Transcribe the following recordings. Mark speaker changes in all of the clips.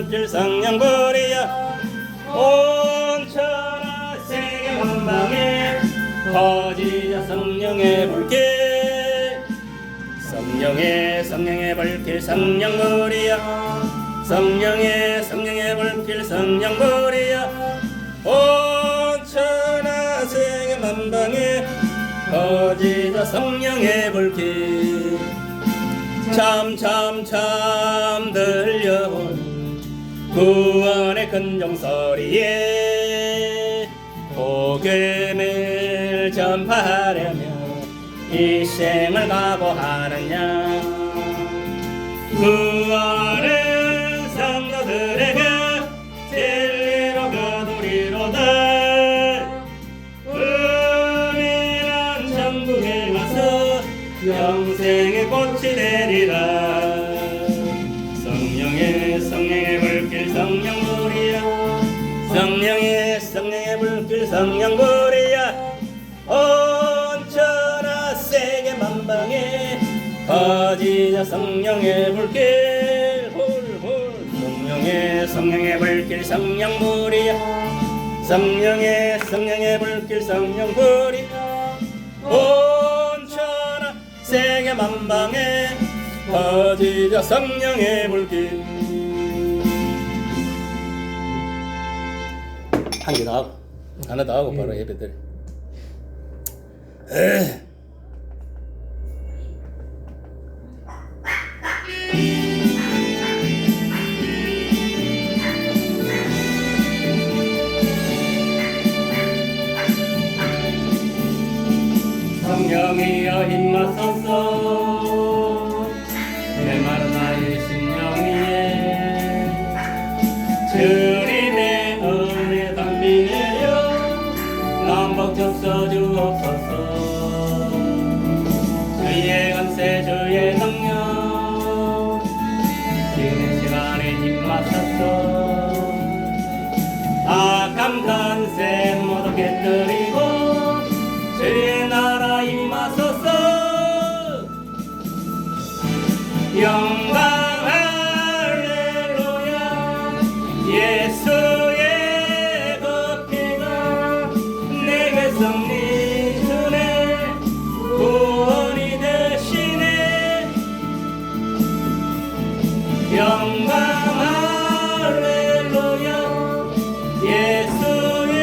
Speaker 1: 불길 성령불이여 온 천하 세계 만방에 퍼지자 성령의 불길 성령의 불길 성령불이여 성령의 불길 성령불이여 온 천하 세계 만방에 퍼지자 성령의 불길 참 들려온 구원의 큰 종소리에 복음을 전파하려며 이 생을 각오하느냐 구원은 성도들에게 진리로 거두리로다 은혜는 천국에 가서 영생의 꽃이 되리라 성령의 불길 성령불이야 성령의 불길 성령불이야 온 천하 세계 만방에 퍼지자 성령의 불길 성령의 불길 성령불이야 성령의 불길 성령불이야 온 천하 세계 만방에 퍼지자 성령의 불길 한 개 더 하고 하나 더 하고 바로 예배드려 성령이여 힘마소서 내 마른 나의 심령 위에 주님의 은혜 담비 내려 남복 접서 주옵소서 주의 권세 주의 능력 지금 시간에 힘마소서 악한 간세 모두 깨뜨리고 주의 나라 임하소서 영광 할렐루야 예수의 그 피가 내게 승리 주네 구원이 되시네 영광 할렐루야 예수의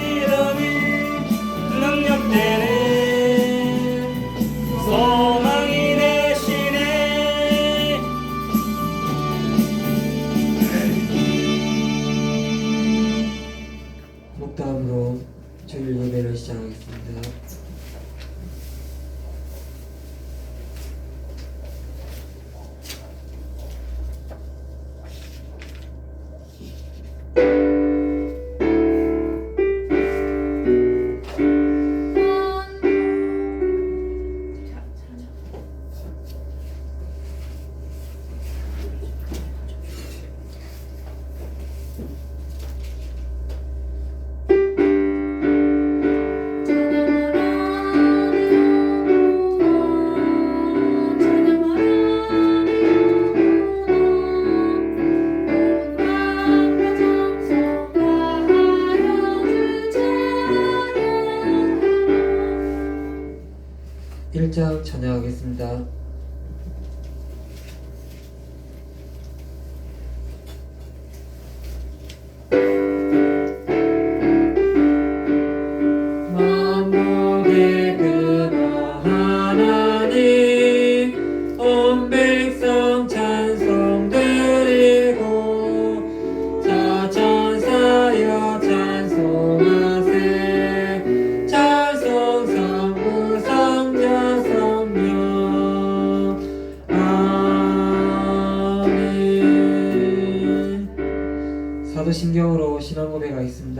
Speaker 1: 이름이 능력되네 소망이 되시네
Speaker 2: 목담으로 주일 예배를 시작하겠습니다. 찬양하겠습니다.
Speaker 3: 만국의 근원 하나님 온 백성 찬송 드리고 자 천사여 찬송하세 찬송 성부 성자 성령 아멘.
Speaker 2: 사도신경으로 신앙 고백하겠습니다.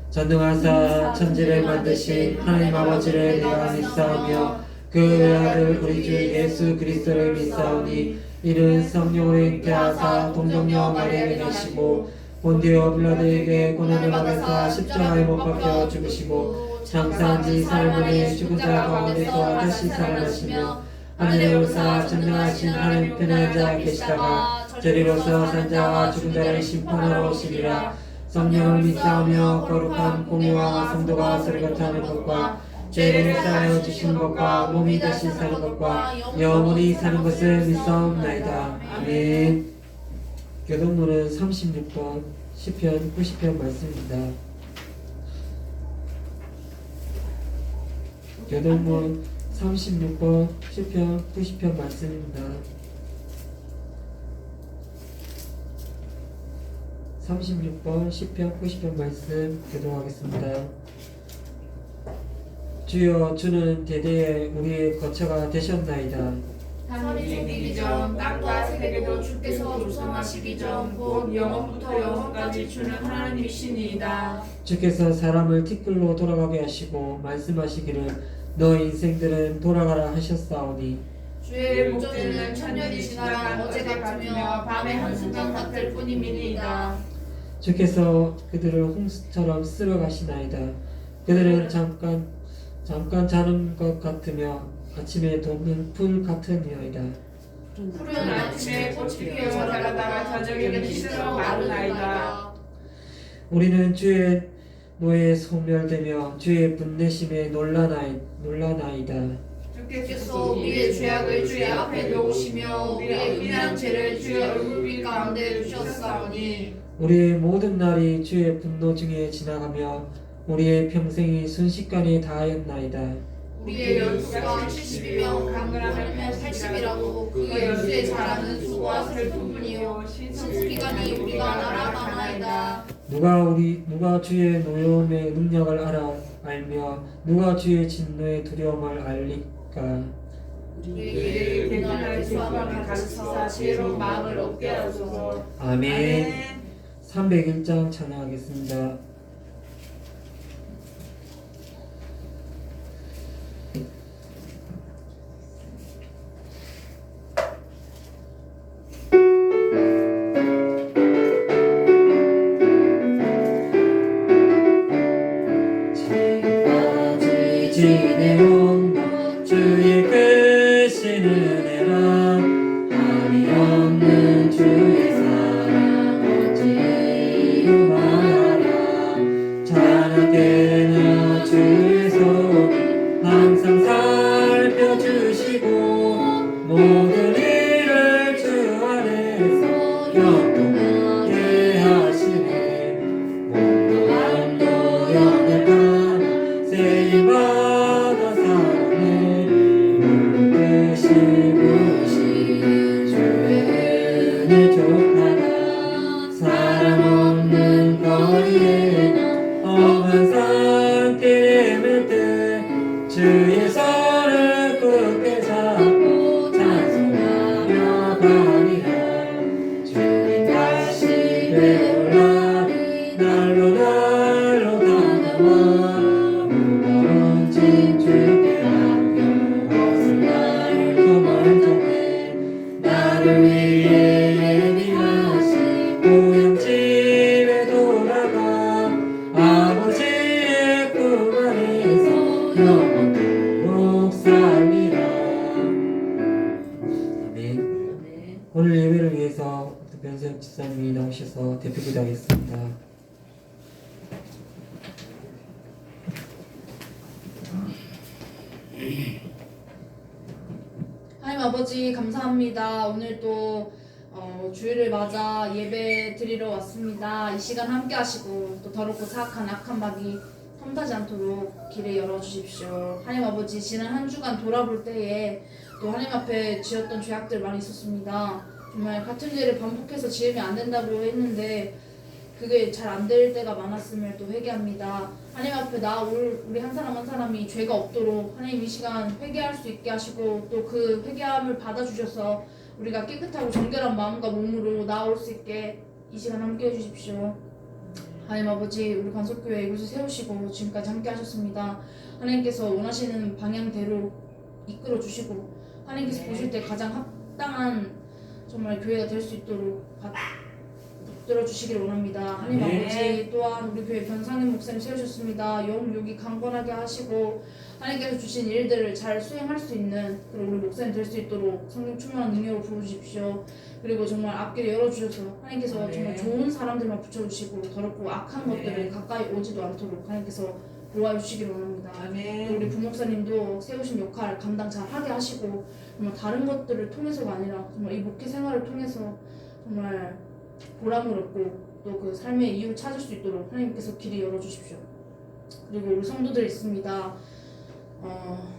Speaker 2: 전능하사 천지를 만드신 하나님 아버지를 내가 믿사오며 그 외아들 우리 주 예수 그리스도를 믿사오니 이는 성령으로 잉태하사 동정녀 마리아에게 계시고 본디오 빌라도에게 고난을 받으사 십자가에 못 박혀 죽으시고 장사한 지 사흘 만에 죽은 자 가운데서 다시 살아나시며 하늘에 오르사 전능하신 하나님 편에 앉아 계시다가 저리로서 산자와 죽은 자를 심판하러 오시리라. 성령을 믿사오며 거룩한 공의와 성도가 서로 하는 것과 죄를 사하여 주시는 것과 몸이 다시 사는 것과 영원히 사는 것을 믿사옵나이다. 아멘. 교동문은 36번 시편 90편 말씀입니다. 교동문 36번 시편 90편 말씀입니다. 36번 시편 90편 말씀 교독하겠습니다. 주여, 주는 대대에 우리의 거처가 되셨나이다.
Speaker 4: 하늘이 생기기 전 땅과 세계도 주께서 조성하시기 전 곧 영원부터 영원까지 주는 하나님이시니이다.
Speaker 2: 주께서 사람을 티끌로 돌아가게 하시고 말씀하시기를 너 인생들은 돌아가라 하셨사오니
Speaker 4: 주의 목전에는 천년이 지나간 어제 같으며 밤의 한순간 같을 뿐이니이다.
Speaker 2: 주께서 그들을 홍수처럼 쓸어 가시나이다. 그들은 잠깐 자는 것 같으며 아침에 돋는 풀 같으니이다.
Speaker 4: 푸른 아침에 꽃이 피어 자라다가 저녁에는 시들어 마르나이다.
Speaker 2: 우리는 주의 노에 소멸되며 주의 분내심에 놀라나이다.
Speaker 4: 주께서 우리의 죄악을 주의 앞에 놓으시며 우리의 은밀한 죄를 주의 얼굴빛 가운데 두셨사오니
Speaker 2: 우리의 모든 날이 주의 분노 중에 지나가며 우리의 평생이 순식간에 다하였나이다.
Speaker 4: 우리의 연수가 70이며 강건하면 80이라도 그 연수에 자라는 수고와 슬픔뿐이요 신수기간이 우리가 날아가나이다.
Speaker 2: 누가 주의 노여움의 능력을 알며 누가 주의 진노의 두려움을 알리까.
Speaker 4: 우리에게 개인의 수학을 가르치사 지혜로운 마음을 얻게 하소서.
Speaker 2: 아멘. 301장 찬양하겠습니다. 지내온 주의 크신 은혜라 한이 없는 주의 사랑 어찌 말하라. 자나깨나 주의 손 항상 살펴주시고 모든 일을 주 안에서 영통하게 하시네. 몸도 마음도 연약한 세임받아 사랑해 물듯이 부으신 주의 은혜 족하다. 사람 없는 거리에 험한 산길에 맬 주의 손을 굳게 잡고 찬송하며 가리라. 주님 다시 되올라리 날로 다가와 무거운 짐 주께 맡겨 벗을 날도 멀쩡해. 나를 위해 예비하신 고향집에 돌아가 아버지의 품 안에서 영원토록 살리라. 아멘. 오늘 예배를 위해서 변세혁 집사님이 나오셔서 대표기도 하겠습니다.
Speaker 5: 하나님 아버지 감사합니다. 오늘 또 주일을 맞아 예배 드리러 왔습니다. 이 시간 함께 하시고 또 더럽고 사악한 악한 마귀 험타지 않도록 길을 열어주십시오. 하나님 아버지 지난 한 주간 돌아볼 때에 또 하나님 앞에 지었던 죄악들 많이 있었습니다. 정말 같은 죄를 반복해서 지으면 안 된다고 했는데 그게 잘 안 될 때가 많았음을 또 회개합니다. 하나님 앞에 나올 우리 한 사람 한 사람이 죄가 없도록 하나님 이 시간 회개할 수 있게 하시고 또 그 회개함을 받아주셔서 우리가 깨끗하고 정결한 마음과 몸으로 나올 수 있게 이 시간 함께 해주십시오. 하나님 아버지 우리 관속교회 이곳을 세우시고 지금까지 함께 하셨습니다. 하나님께서 원하시는 방향대로 이끌어 주시고 하나님께서 보실 때 가장 합당한 정말 교회가 될 수 있도록 붙들어 주시길 원합니다. 하나님
Speaker 1: 네.
Speaker 5: 아버지 또한 우리 교회 변상현 목사님 세우셨습니다. 영육이 강건하게 하시고 하나님께서 주신 일들을 잘 수행할 수 있는 그리고 우리 목사님 될 수 있도록 성령 충만한 능력을 부어주십시오. 그리고 정말 앞길을 열어주셔서 하나님께서
Speaker 1: 네.
Speaker 5: 정말 좋은 사람들만 붙여주시고 더럽고 악한
Speaker 1: 네.
Speaker 5: 것들을 가까이 오지도 않도록 하나님께서 보호해 주시길 원합니다. 또
Speaker 1: 아멘.
Speaker 5: 우리 부목사님도 세우신 역할 감당 잘 하게 하시고 정말 다른 것들을 통해서가 아니라 정말 이 목회 생활을 통해서 정말 보람을 얻고 또 그 삶의 이유를 찾을 수 있도록 하나님께서 길이 열어주십시오. 그리고 우리 성도들 있습니다.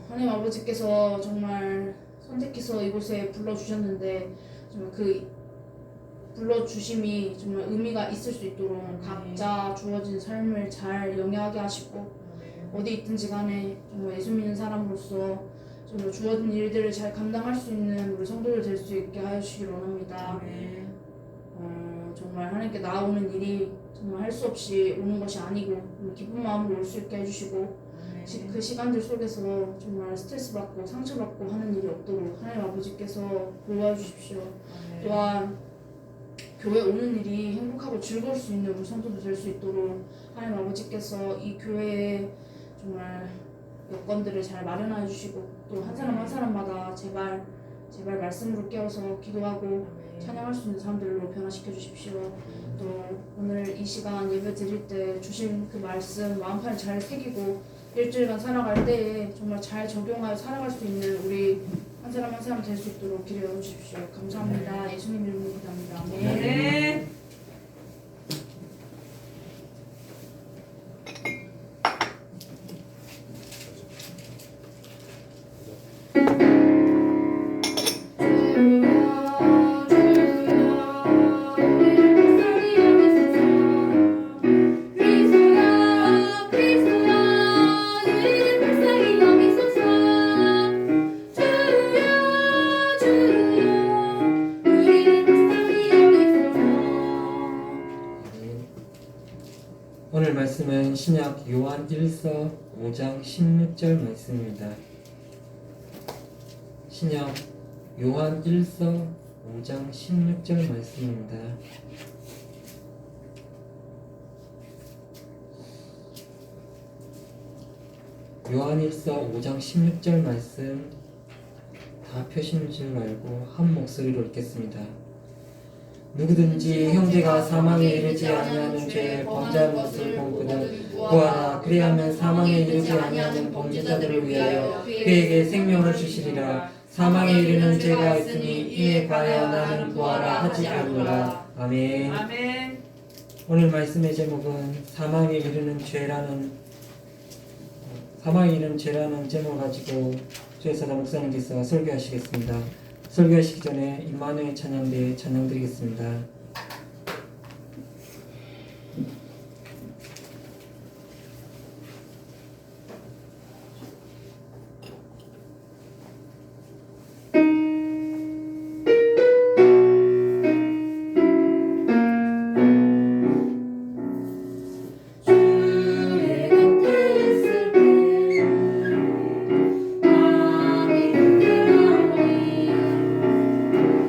Speaker 5: 하나님 아버지께서 정말 선택해서 이곳에 불러주셨는데 정말 그 불러주심이 정말 의미가 있을 수 있도록 각자 주어진 삶을 잘 영위하게 하시고 어디 있든지 간에 정말 예수 믿는 사람으로서 정말 주어진 일들을 잘 감당할 수 있는 우리 성도들 될 수 있게 하여 주시길 원합니다. 정말 하나님께 나오는 일이 정말 할 수 없이 오는 것이 아니고 기쁜 마음으로 올 수 있게 해주시고 그 시간들 속에서 정말 스트레스 받고 상처받고 하는 일이 없도록 하나님 아버지께서 보호해 주십시오. 또한 교회 오는 일이 행복하고 즐거울 수 있는 우리 성도들 될 수 있도록 하나님 아버지께서 이 교회에 정말 여건들을 잘 마련해 주시고 또 한 사람 한 사람마다 제발 말씀으로 깨워서 기도하고 찬양할 수 있는 사람들로 변화시켜 주십시오. 또 오늘 이 시간 예배 드릴 때 주신 그 말씀 마음판에 잘 새기고 일주일간 살아갈 때에 정말 잘 적용하여 살아갈 수 있는 우리 한 사람 한 사람 될 수 있도록 길을 열어주십시오. 감사합니다. 예수님 이름으로 기도합니다. 아멘.
Speaker 1: 네.
Speaker 2: 오늘 말씀은 신약 요한 1서 5장 16절 말씀입니다. 신약 요한 1서 5장 16절 말씀입니다. 요한 1서 5장 16절 말씀 다 펴신 줄 알고 한 목소리로 읽겠습니다. 누구든지 형제가 사망에 이르지 아니하는 죄에 범죄한 것을 보거든 구하라. 그리하면 사망에 이르지 아니하는 범죄자들을 위하여 그에게 생명을 주시리라. 사망에 이르는 죄가 있으니 이에 관하여 나는 구하라 하지 않노라. 아멘.
Speaker 1: 아멘.
Speaker 2: 오늘 말씀의 제목은 사망에 이르는 죄라는 제목을 가지고 주의사다 목사님께서 설교하시겠습니다. 설교하시기 전에 임마누엘 찬양대 찬양드리겠습니다.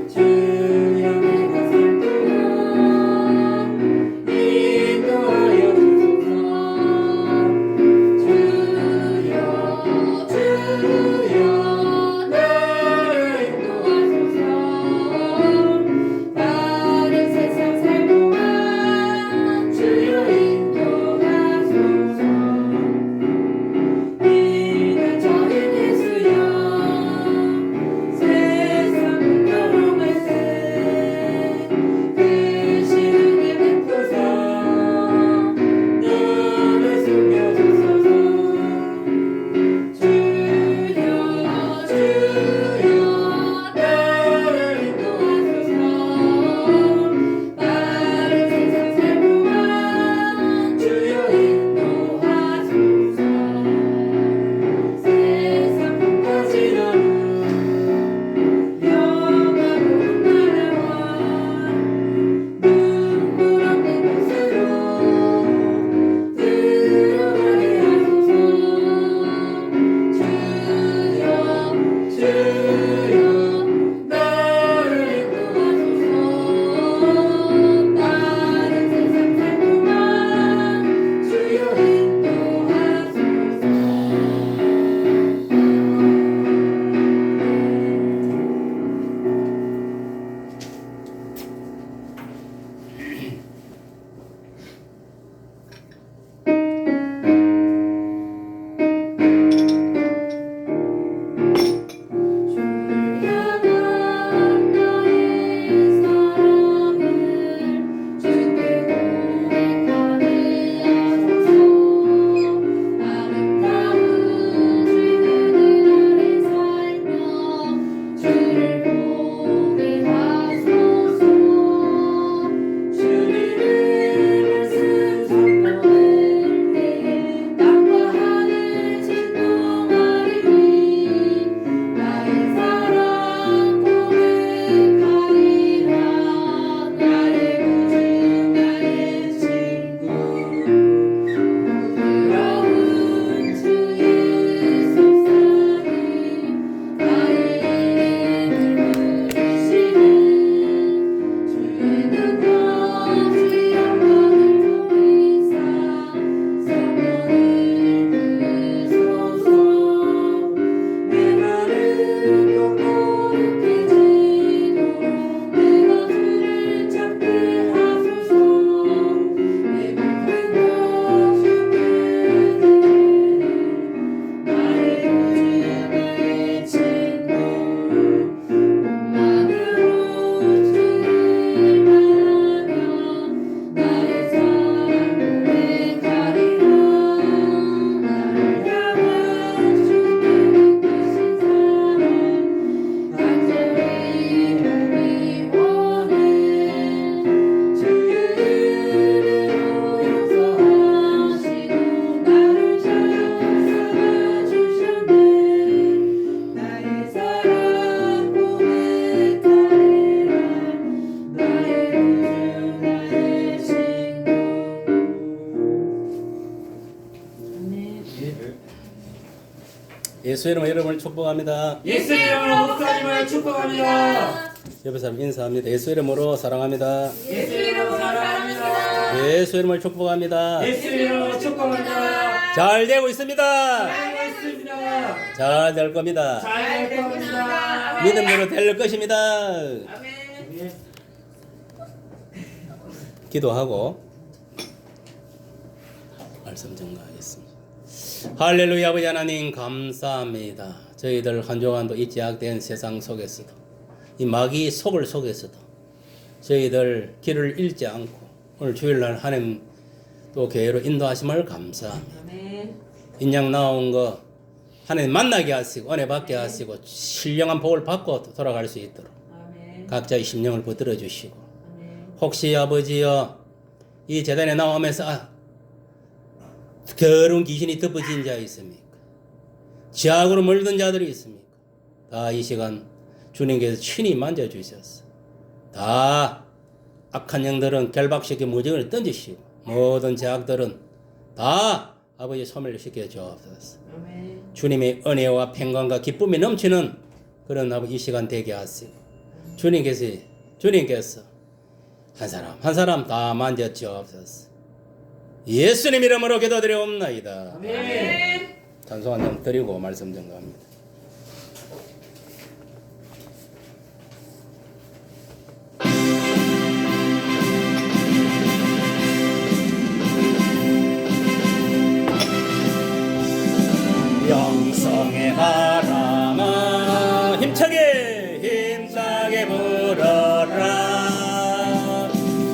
Speaker 3: 주여 내가 설
Speaker 6: 예수 이름으로 여러분을 축복합니다.
Speaker 2: 예수 이름으로 목사님을 축복합니다.
Speaker 6: 옆에 사람 인사합니다. 예수 이름으로 사랑합니다.
Speaker 2: 예수 이름으로 사랑합니다.
Speaker 6: 예수 이름을 축복합니다.
Speaker 2: 예수 이름으로 축복합니다.
Speaker 6: 잘 되고 있습니다.
Speaker 2: 잘 됐습니다.
Speaker 6: 잘 될 겁니다.
Speaker 2: 잘 될 겁니다.
Speaker 6: 믿음대로 될 것입니다.
Speaker 2: 예.
Speaker 6: 기도하고 말씀 전가하겠습니다. 할렐루야. 아버지 하나님 감사합니다. 저희들 한 주간도 이 제약된 세상 속에서도 이 마귀 속을 속에서도 저희들 길을 잃지 않고 오늘 주일날 하나님 또 교회로 인도하심을 감사합니다. 인양 나온 거 하나님 만나게 하시고 은혜 받게 하시고 신령한 복을 받고 돌아갈 수 있도록 각자의 심령을 붙들어 주시고 혹시 아버지여 이 재단에 나오면서 더러운 귀신이 덮어진 자 있습니까? 지악으로 물든 자들이 있습니까? 다 이 시간 주님께서 친히 만져주셨어. 다 악한 영들은 결박시켜 무정을 던지시고 모든 제약들은 다 아버지 소멸시켜 주옵소서. 주님의 은혜와 평강과 기쁨이 넘치는 그런 아버지 이 시간 되게 하시고 주님께서 한 사람 한 사람 다 만져 주옵소서. 예수님 이름으로 기도드리옵나이다.
Speaker 2: 아멘.
Speaker 6: 찬송 한 점 드리고 말씀 전가합니다. 영성의 바람아 힘차게 불어라.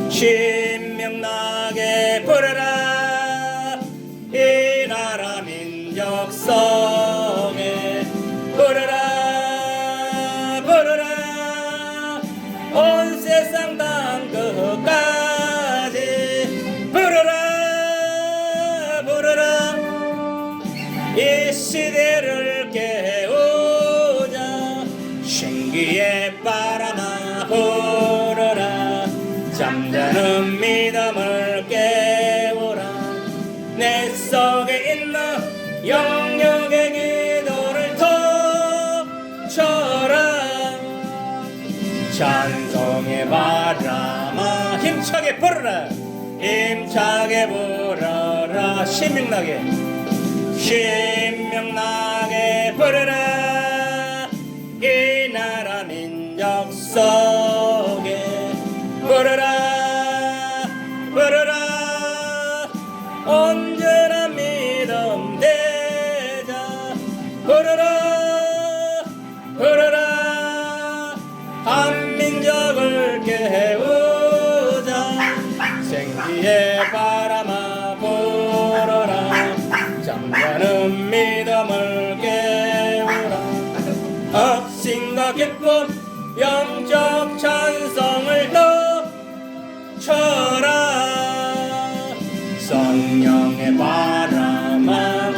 Speaker 6: 신명나게 불어라. 이 나라 민족 속에 불어라 불어라. 온 세상 단 끝까지 불어라 불어라. 이 시대를 깨우자. 신기의 바람아 불어라. 잠자는 믿음을 깨우라. 내 속에 있는 영역의 기도를 터쳐라. 찬송의 바람아 힘차게 불어라. 힘차게 불어라. 신명나게 불어라. 이 나라 민족 속에 불어라 불어라. 온전한 믿음 되자. 불어라 불어라. 한민족을 깨우자. 생기의 바람아 불어라. 잠자는 믿음을 깨우라. 억신과 기쁨 영적 찬송을 터쳐라. 성령의 바람아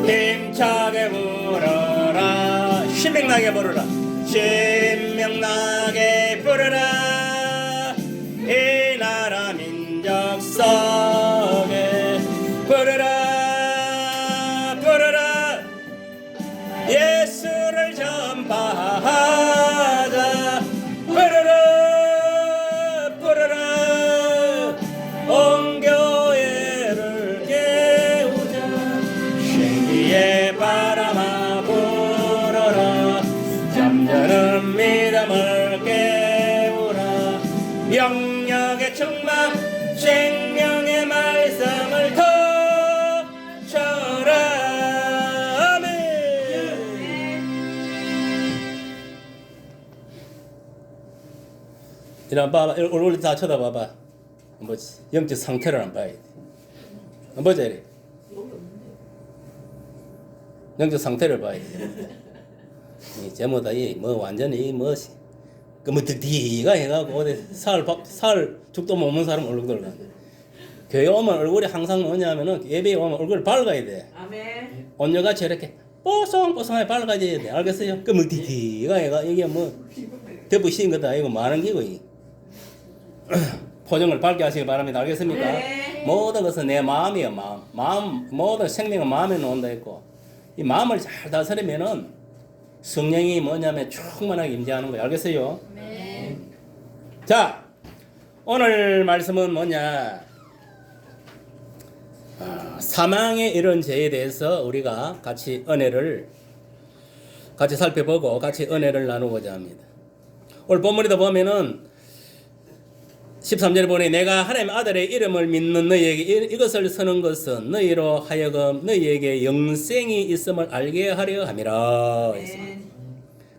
Speaker 6: 힘차게 불어라. 신명나게 불어라. 신명나게 불어라. 이 나라 민족 속에 불어라 불어라. 예수를 전파하자. 불어라 불어라. 온 교회를 깨우자. 신기의 바람아 불어라. 잠자는 믿음을 깨우라. 영역의 충만 생명의 말씀을 터쳐라. 아멘. 이런 봐봐. 얼굴 다 쳐다봐봐. 뭐 영적 상태를 안 봐야 돼. 보자 이래. 영적 상태를 봐야 돼. 이 제모다 이뭐 완전히 뭐 뒤가 해가고 어디 살 죽도 못 먹는 사람 얼굴 가. 교회 오면 얼굴이 항상 뭐냐면은 예배에 오면 얼굴 밝아야 돼.
Speaker 4: 아멘.
Speaker 6: 온녀같이 이렇게 뽀송뽀송하게 밝아져야 돼. 알겠어요? 그 뒤가 해가 이게 뭐 덮으신 거다. 이거 많은 기고 포정을 밝게 하시기 바랍니다. 알겠습니까?
Speaker 4: 네.
Speaker 6: 모든 것은 내 마음이에요. 마음 모든 생명은 마음에 놓는다 했고 이 마음을 잘 다스리면은 성령이 뭐냐면 충만하게 임재하는 거예요. 알겠어요?
Speaker 5: 네.
Speaker 6: 자, 오늘 말씀은 뭐냐? 사망의 이런 죄에 대해서 우리가 같이 은혜를 같이 살펴보고 같이 은혜를 나누고자 합니다. 오늘 본문에도 보면은 13절에 보니 내가 하나님 아들의 이름을 믿는 너희에게 이것을 쓰는 것은 너희로 하여금 너희에게 영생이 있음을 알게 하려 함이라 했습니다.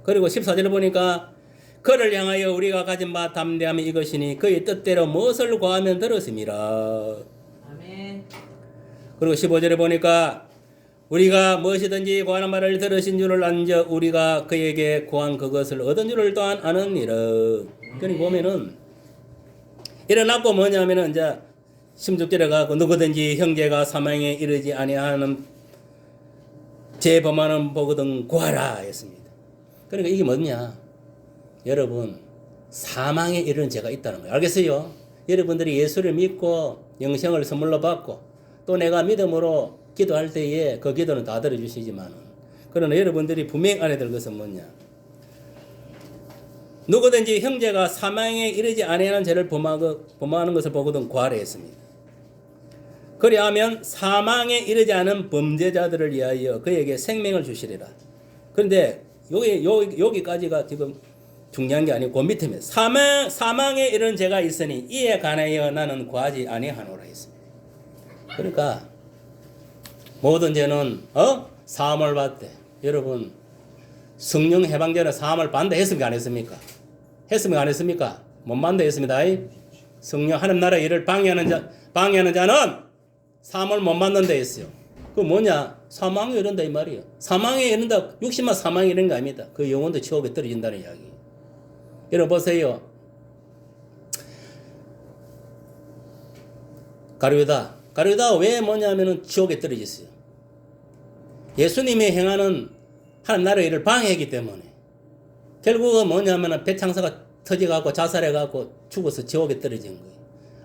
Speaker 6: 그리고 14절에 보니까 그를 향하여 우리가 가진 바 담대함이 이것이니 그의 뜻대로 무엇을 구하면 들었음이라.
Speaker 3: 아멘.
Speaker 6: 그리고 15절에 보니까 우리가 무엇이든지 구하는 말을 들으신 줄을 안저 우리가 그에게 구한 그것을 얻은 줄을 또한 아느니라. 그러니 보면은 일어났고 뭐냐면은 이제 16절에 가고 누구든지 형제가 사망에 이르지 아니하는 죄 범하는 보거든 구하라 했습니다. 그러니까 이게 뭐냐? 여러분 사망에 이르는 죄가 있다는 거예요. 알겠어요? 여러분들이 예수를 믿고 영생을 선물로 받고 또 내가 믿음으로 기도할 때에 그 기도는 다 들어주시지만 그러나 여러분들이 분명히 알아야 될 것은 뭐냐? 누구든지 형제가 사망에 이르지 아니하는 죄를 범하는 것을 보거든 구하라 했습니다. 그리하면 사망에 이르지 않은 범죄자들을 위하여 그에게 생명을 주시리라. 그런데 여기까지가 지금 중요한 게 아니고 그 밑에입니다. 사망에 이르는 죄가 있으니 이에 관하여 나는 구하지 아니하노라 했습니다. 그러니까 모든 죄는 사함을 받되 여러분 성령 해방전에 사함을 받는다 했습니까 안 했습니까? 했습니까 안 했습니까? 못 받는다 했습니다. 성령 하나님 나라 일을 방해하는 자는 사함을 못 받는다 했어요. 그 뭐냐? 사망에 이른다 이 말이에요. 사망에 이른다 육신만 사망에 이르는 거 아닙니다. 그 영혼도 지옥에 떨어진다는 이야기. 여러분 보세요. 가룟유다 왜 뭐냐면은 지옥에 떨어졌어요. 예수님이 행하는 하나님 나라의 일을 방해했기 때문에 결국은 뭐냐면은 배창사가 터져갖고 자살해갖고 죽어서 지옥에 떨어진 거예요.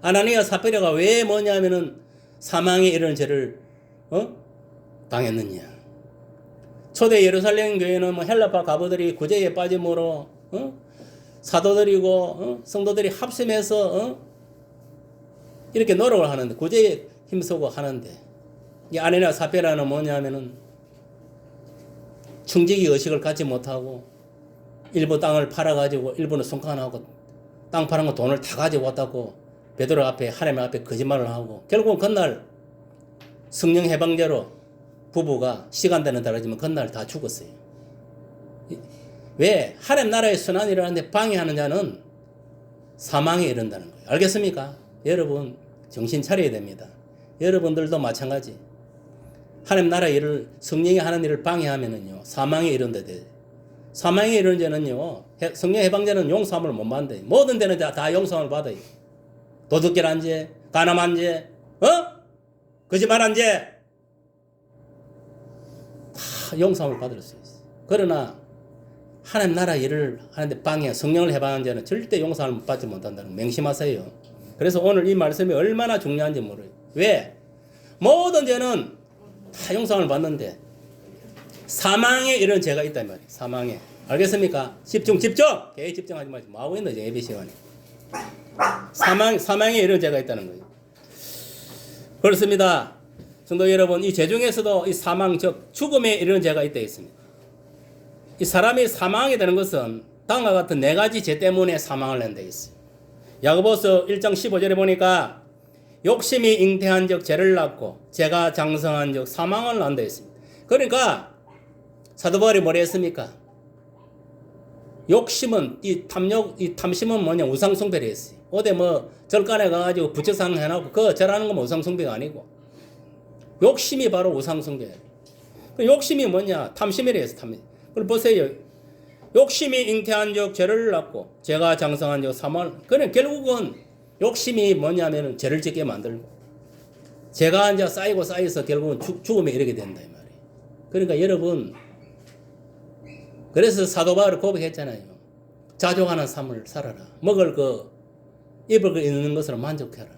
Speaker 6: 아나니아 사피라가 왜 뭐냐면은 사망에 이르는 죄를 당했느냐. 초대 예루살렘 교회는 뭐 헬라파 가부들이 구제에 빠짐으로 사도들이고 성도들이 합심해서 이렇게 노력을 하는데 구제에 힘쓰고 하는데 이 아나니아 사피라는 뭐냐면은 충직이 의식을 갖지 못하고 일부 땅을 팔아가지고 일부는 송환하고 땅 파는 거 돈을 다 가지고 왔다고 베드로 앞에 하나님 앞에 거짓말을 하고 결국은 그날 성령 해방제로 부부가 시간 되는 달아지면 그날 다 죽었어요. 왜? 하나님 나라의 선한 일을 하는데 방해하는 자는 사망에 이른다는 거예요. 알겠습니까? 여러분 정신 차려야 됩니다. 여러분들도 마찬가지. 하나님 나라 일을 성령이 하는 일을 방해하면은요 사망에 이른다 돼. 사망에 이르는 자는요 성령 해방자는 용서함을 못 받는다. 모든 데는 다 용서함을 받아요. 도둑질한 죄, 가늠한 죄, 거짓말한 죄 다 용서함을 받을 수 있어요. 그러나 하나님 나라 일을 하는데 방해, 성령을 해방한 자는 절대 용서함을 받지 못한다는 거 맹심하세요. 그래서 오늘 이 말씀이 얼마나 중요한지 모르요. 왜? 모든 죄는 다 용서함을 받는데 사망에 이런 죄가 있다 이 말이에요. 사망에. 알겠습니까? 집중. 개에 집중하지 마시고 뭐 하고 있는 거죠? 예배 시간에. 사망에 이런 죄가 있다는 거예요. 그렇습니다. 성도 여러분, 이 죄 중에서도 이 사망, 즉 죽음에 이르는 죄가 있다 했습니다. 이 사람이 사망하게 되는 것은 다음과 같은 네 가지 죄 때문에 사망을 낸다 했어요. 야고보서 1장 15절에 보니까 욕심이 잉태한 적 죄를 낳고 죄가 장성한 적 사망을 낳는다 했습니다. 그러니까 사도 바울이 뭐라 했습니까? 욕심은 이 탐심은 뭐냐? 우상숭배를 했어요. 어디 뭐 절간에 가가지고 부처상 해놓고 그거 절하는 건 우상숭배가 아니고 욕심이 바로 우상숭배예요. 그 욕심이 뭐냐? 탐심이라 해서 탐심. 그걸 보세요. 욕심이 잉태한 적 죄를 낳고 죄가 장성한 적 사망을. 그래 결국은 욕심이 뭐냐면은 죄를 짓게 만들고 죄가 이제 쌓여서 결국은 죽음에 이르게 된다 이 말이에요. 그러니까 여러분 그래서 사도 바울이 고백했잖아요. 자족하는 삶을 살아라. 먹을 거 입을 거 있는 것으로 만족해라.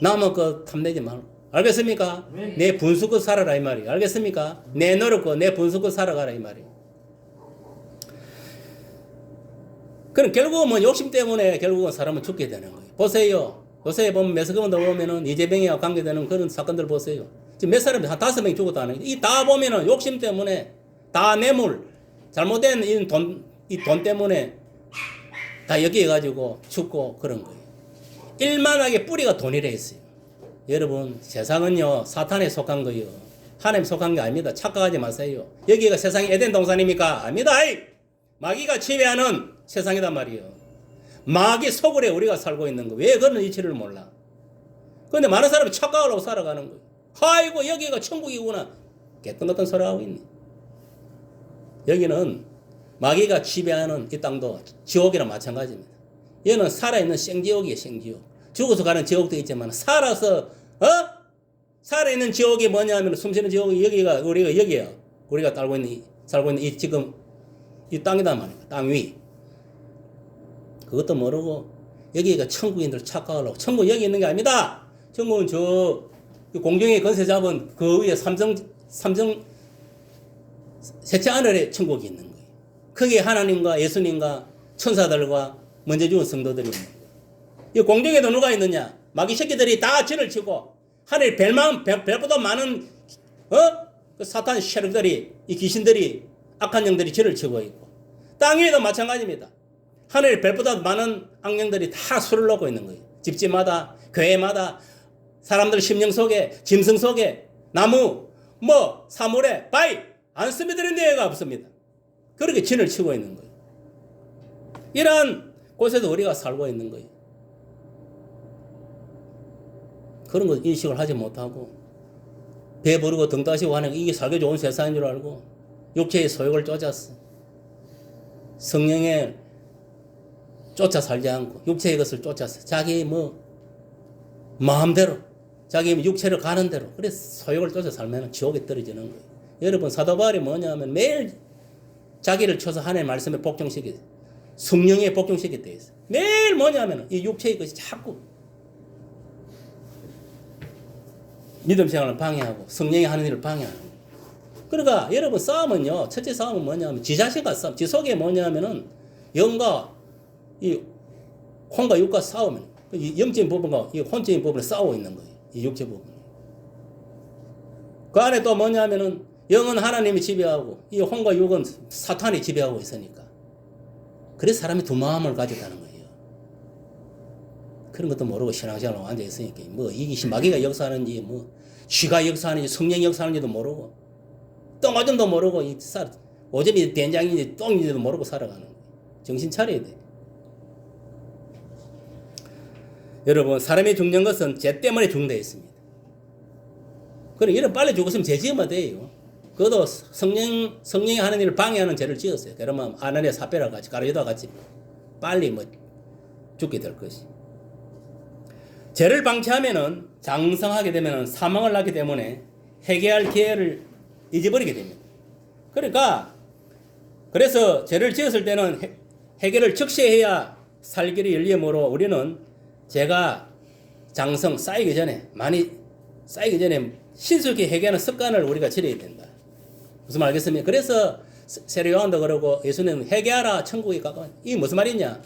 Speaker 6: 남의 거 탐내지 말고 알겠습니까? 내 분수껏 살아라 이 말이에요. 알겠습니까? 내 노력과 내 분수껏 살아가라 이 말이에요. 그럼 결국은 뭐 욕심 때문에 결국은 사람은 죽게 되는 거예요. 보세요. 요새 보면 매스컴도 보면은 이재명이와 관계되는 그런 사건들 보세요. 지금 몇 사람이 한 5명 죽었다는 거예요. 이 다 보면은 욕심 때문에 다 뇌물, 잘못된 이 돈 때문에 다 여기에 가지고 죽고 그런 거예요. 일만하게 뿌리가 돈이라 했어요. 여러분, 세상은요, 사탄에 속한 거예요. 하나님 속한 게 아닙니다. 착각하지 마세요. 여기가 세상이 에덴 동산입니까? 아닙니다. 마귀가 지배하는 세상이단 말이에요. 마귀 속을에 우리가 살고 있는 거. 왜 그런 이치를 몰라? 그런데 많은 사람이 착각을 하고 살아가는 거예요. 아이고, 여기가 천국이구나. 깨끗한 소리 하고 있네. 여기는 마귀가 지배하는 이 땅도 지옥이랑 마찬가지입니다. 얘는 살아있는 생지옥이에요, 생지옥. 죽어서 가는 지옥도 있지만, 살아서, 살아있는 지옥이 뭐냐면, 숨쉬는 지옥이 여기가, 우리가 여기야. 우리가 살고 있는 이 지금, 이 땅이단 말이야. 땅 위. 그것도 모르고, 여기가 천국인들 착각을 하고, 천국 여기 있는 게 아닙니다. 천국은 공중에 건세 잡은 그 위에 삼성, 셋째 하늘에 천국이 있는 거예요. 거기에 하나님과 예수님과 천사들과 먼저 죽은 성도들이 있는 거예요. 이 공중에도 누가 있느냐? 마귀 새끼들이 다 진을 치고 하늘에 별보다 많은 그 사탄 세력들이, 이 귀신들이, 악한 영들이 진을 치고 있고, 땅 위에도 마찬가지입니다. 하늘에 별보다 많은 악령들이 다 술을 놓고 있는 거예요. 집집마다, 교회마다, 사람들 심령 속에, 짐승 속에, 나무, 사물에, 바위, 안 스며드는 데가 없습니다. 그렇게 진을 치고 있는 거예요. 이러한 곳에도 우리가 살고 있는 거예요. 그런 거 인식을 하지 못하고 배 부르고 등 따시고 하는 이게 살기 좋은 세상인 줄 알고 육체의 소욕을 쫓았어. 성령에 쫓아 살지 않고 육체의 것을 쫓았어. 자기 마음대로 자기 육체를 가는 대로 그래서 소욕을 쫓아 살면 지옥에 떨어지는 거예요. 여러분, 사도 바울이 뭐냐면 매일 자기를 쳐서 하나님의 말씀에 복종시키고 성령에 복종시키게 돼 있어요. 매일 뭐냐면 이 육체의 것이 자꾸 믿음 생활을 방해하고 성령이 하는 일을 방해하는 거예요. 그러니까 여러분, 싸움은요, 첫째 싸움은 뭐냐면 지 자신과 싸움, 지 속에 뭐냐면은 영과 이 혼과 육과 싸우면 이 영적인 부분과 이 혼적인 부분을 싸우고 있는 거예요. 이 육체 부분. 그 안에 또 뭐냐면은 영은 하나님이 지배하고 이 혼과 육은 사탄이 지배하고 있으니까. 그래서 사람이 두 마음을 가졌다는 거예요. 그런 것도 모르고 신앙생활하고 앉아있으니까 이게 마귀가 역사하는지 쥐가 역사하는지 성령이 역사하는지도 모르고 똥오줌도 모르고 오줌이 된장인지 똥인지도 모르고 살아가는 거예요. 정신 차려야 돼. 여러분, 사람이 죽는 것은 죄 때문에 죽는 데 있습니다. 그럼 이런 빨리 죽었으면 죄 지으면 돼요. 그것도 성령이 하는 일을 방해하는 죄를 지었어요. 그러면 아나니아 삽비라 같이 가룟유다 같이 빨리 죽게 될 것이. 죄를 방치하면은 장성하게 되면은 사망을 낳기 때문에 회개할 기회를 잊어버리게 됩니다. 그래서 죄를 지었을 때는 회개를 즉시 해야 살 길이 열리므로 우리는 죄가 장성 많이 쌓이기 전에 신속히 회개하는 습관을 우리가 들여야 된다. 무슨 말 알겠습니까? 그래서 세례 요한도 그러고 예수님은 회개하라 천국이 가까워. 이게 무슨 말이냐?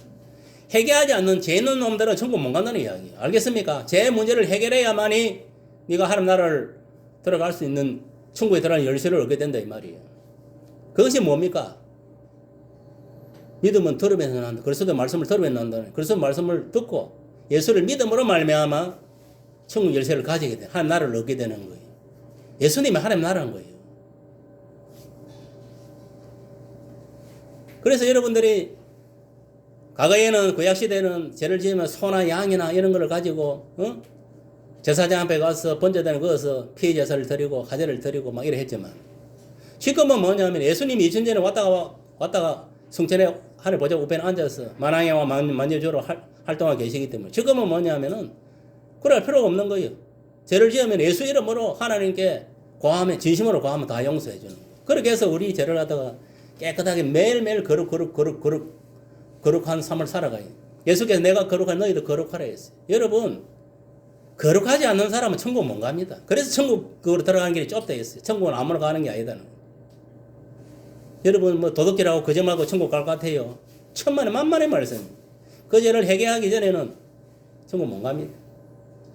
Speaker 6: 회개하지 않는 죄 있는 놈들은 천국 못 간다는 이야기예요. 알겠습니까? 죄 문제를 해결해야만이 네가 하나님 나라를 들어갈 수 있는 천국에 들어가는 열쇠를 얻게 된다 이 말이에요. 그것이 뭡니까? 믿음은 들으면서 난다. 그리스도의 말씀을 들으면서 난다. 그리스도의 말씀을 듣고 예수를 믿음으로 말미암아 천국 열쇠를 가지게 돼. 하나님 나라를 얻게 되는 거예요. 예수님이 하나님 나라인 거예요. 그래서 여러분들이 과거에는 구약시대에는 죄를 지으면 소나 양이나 이런 걸 가지고 제사장 앞에 가서 번제단을 그어서 피제사를 드리고 화제를 드리고 막 이래 했지만 지금은 뭐냐면 예수님이 2000년에 왔다가 성전에 하늘 보좌 우편에 앉아서 만왕에와 만여주로 활동하고 계시기 때문에 지금은 뭐냐면은 그럴 필요가 없는 거예요. 죄를 지으면 예수 이름으로 하나님께 고하면 진심으로 고하면 다 용서해 주는 거예요. 그렇게 해서 우리 죄를 갖다가 깨끗하게 매일매일 거룩한 삶을 살아가요. 예수께서 내가 거룩한 너희도 거룩하라 했어요. 여러분, 거룩하지 않는 사람은 천국 못 갑니다. 그래서 천국으로 들어가는 길이 좁다 했어요. 천국은 아무나 가는 게 아니다는 거예요. 여러분 뭐 도덕질하고 거짓말하고 천국 갈 것 같아요? 천만에 만만의 말씀. 그 죄를 해결하기 전에는 천국 못 갑니다.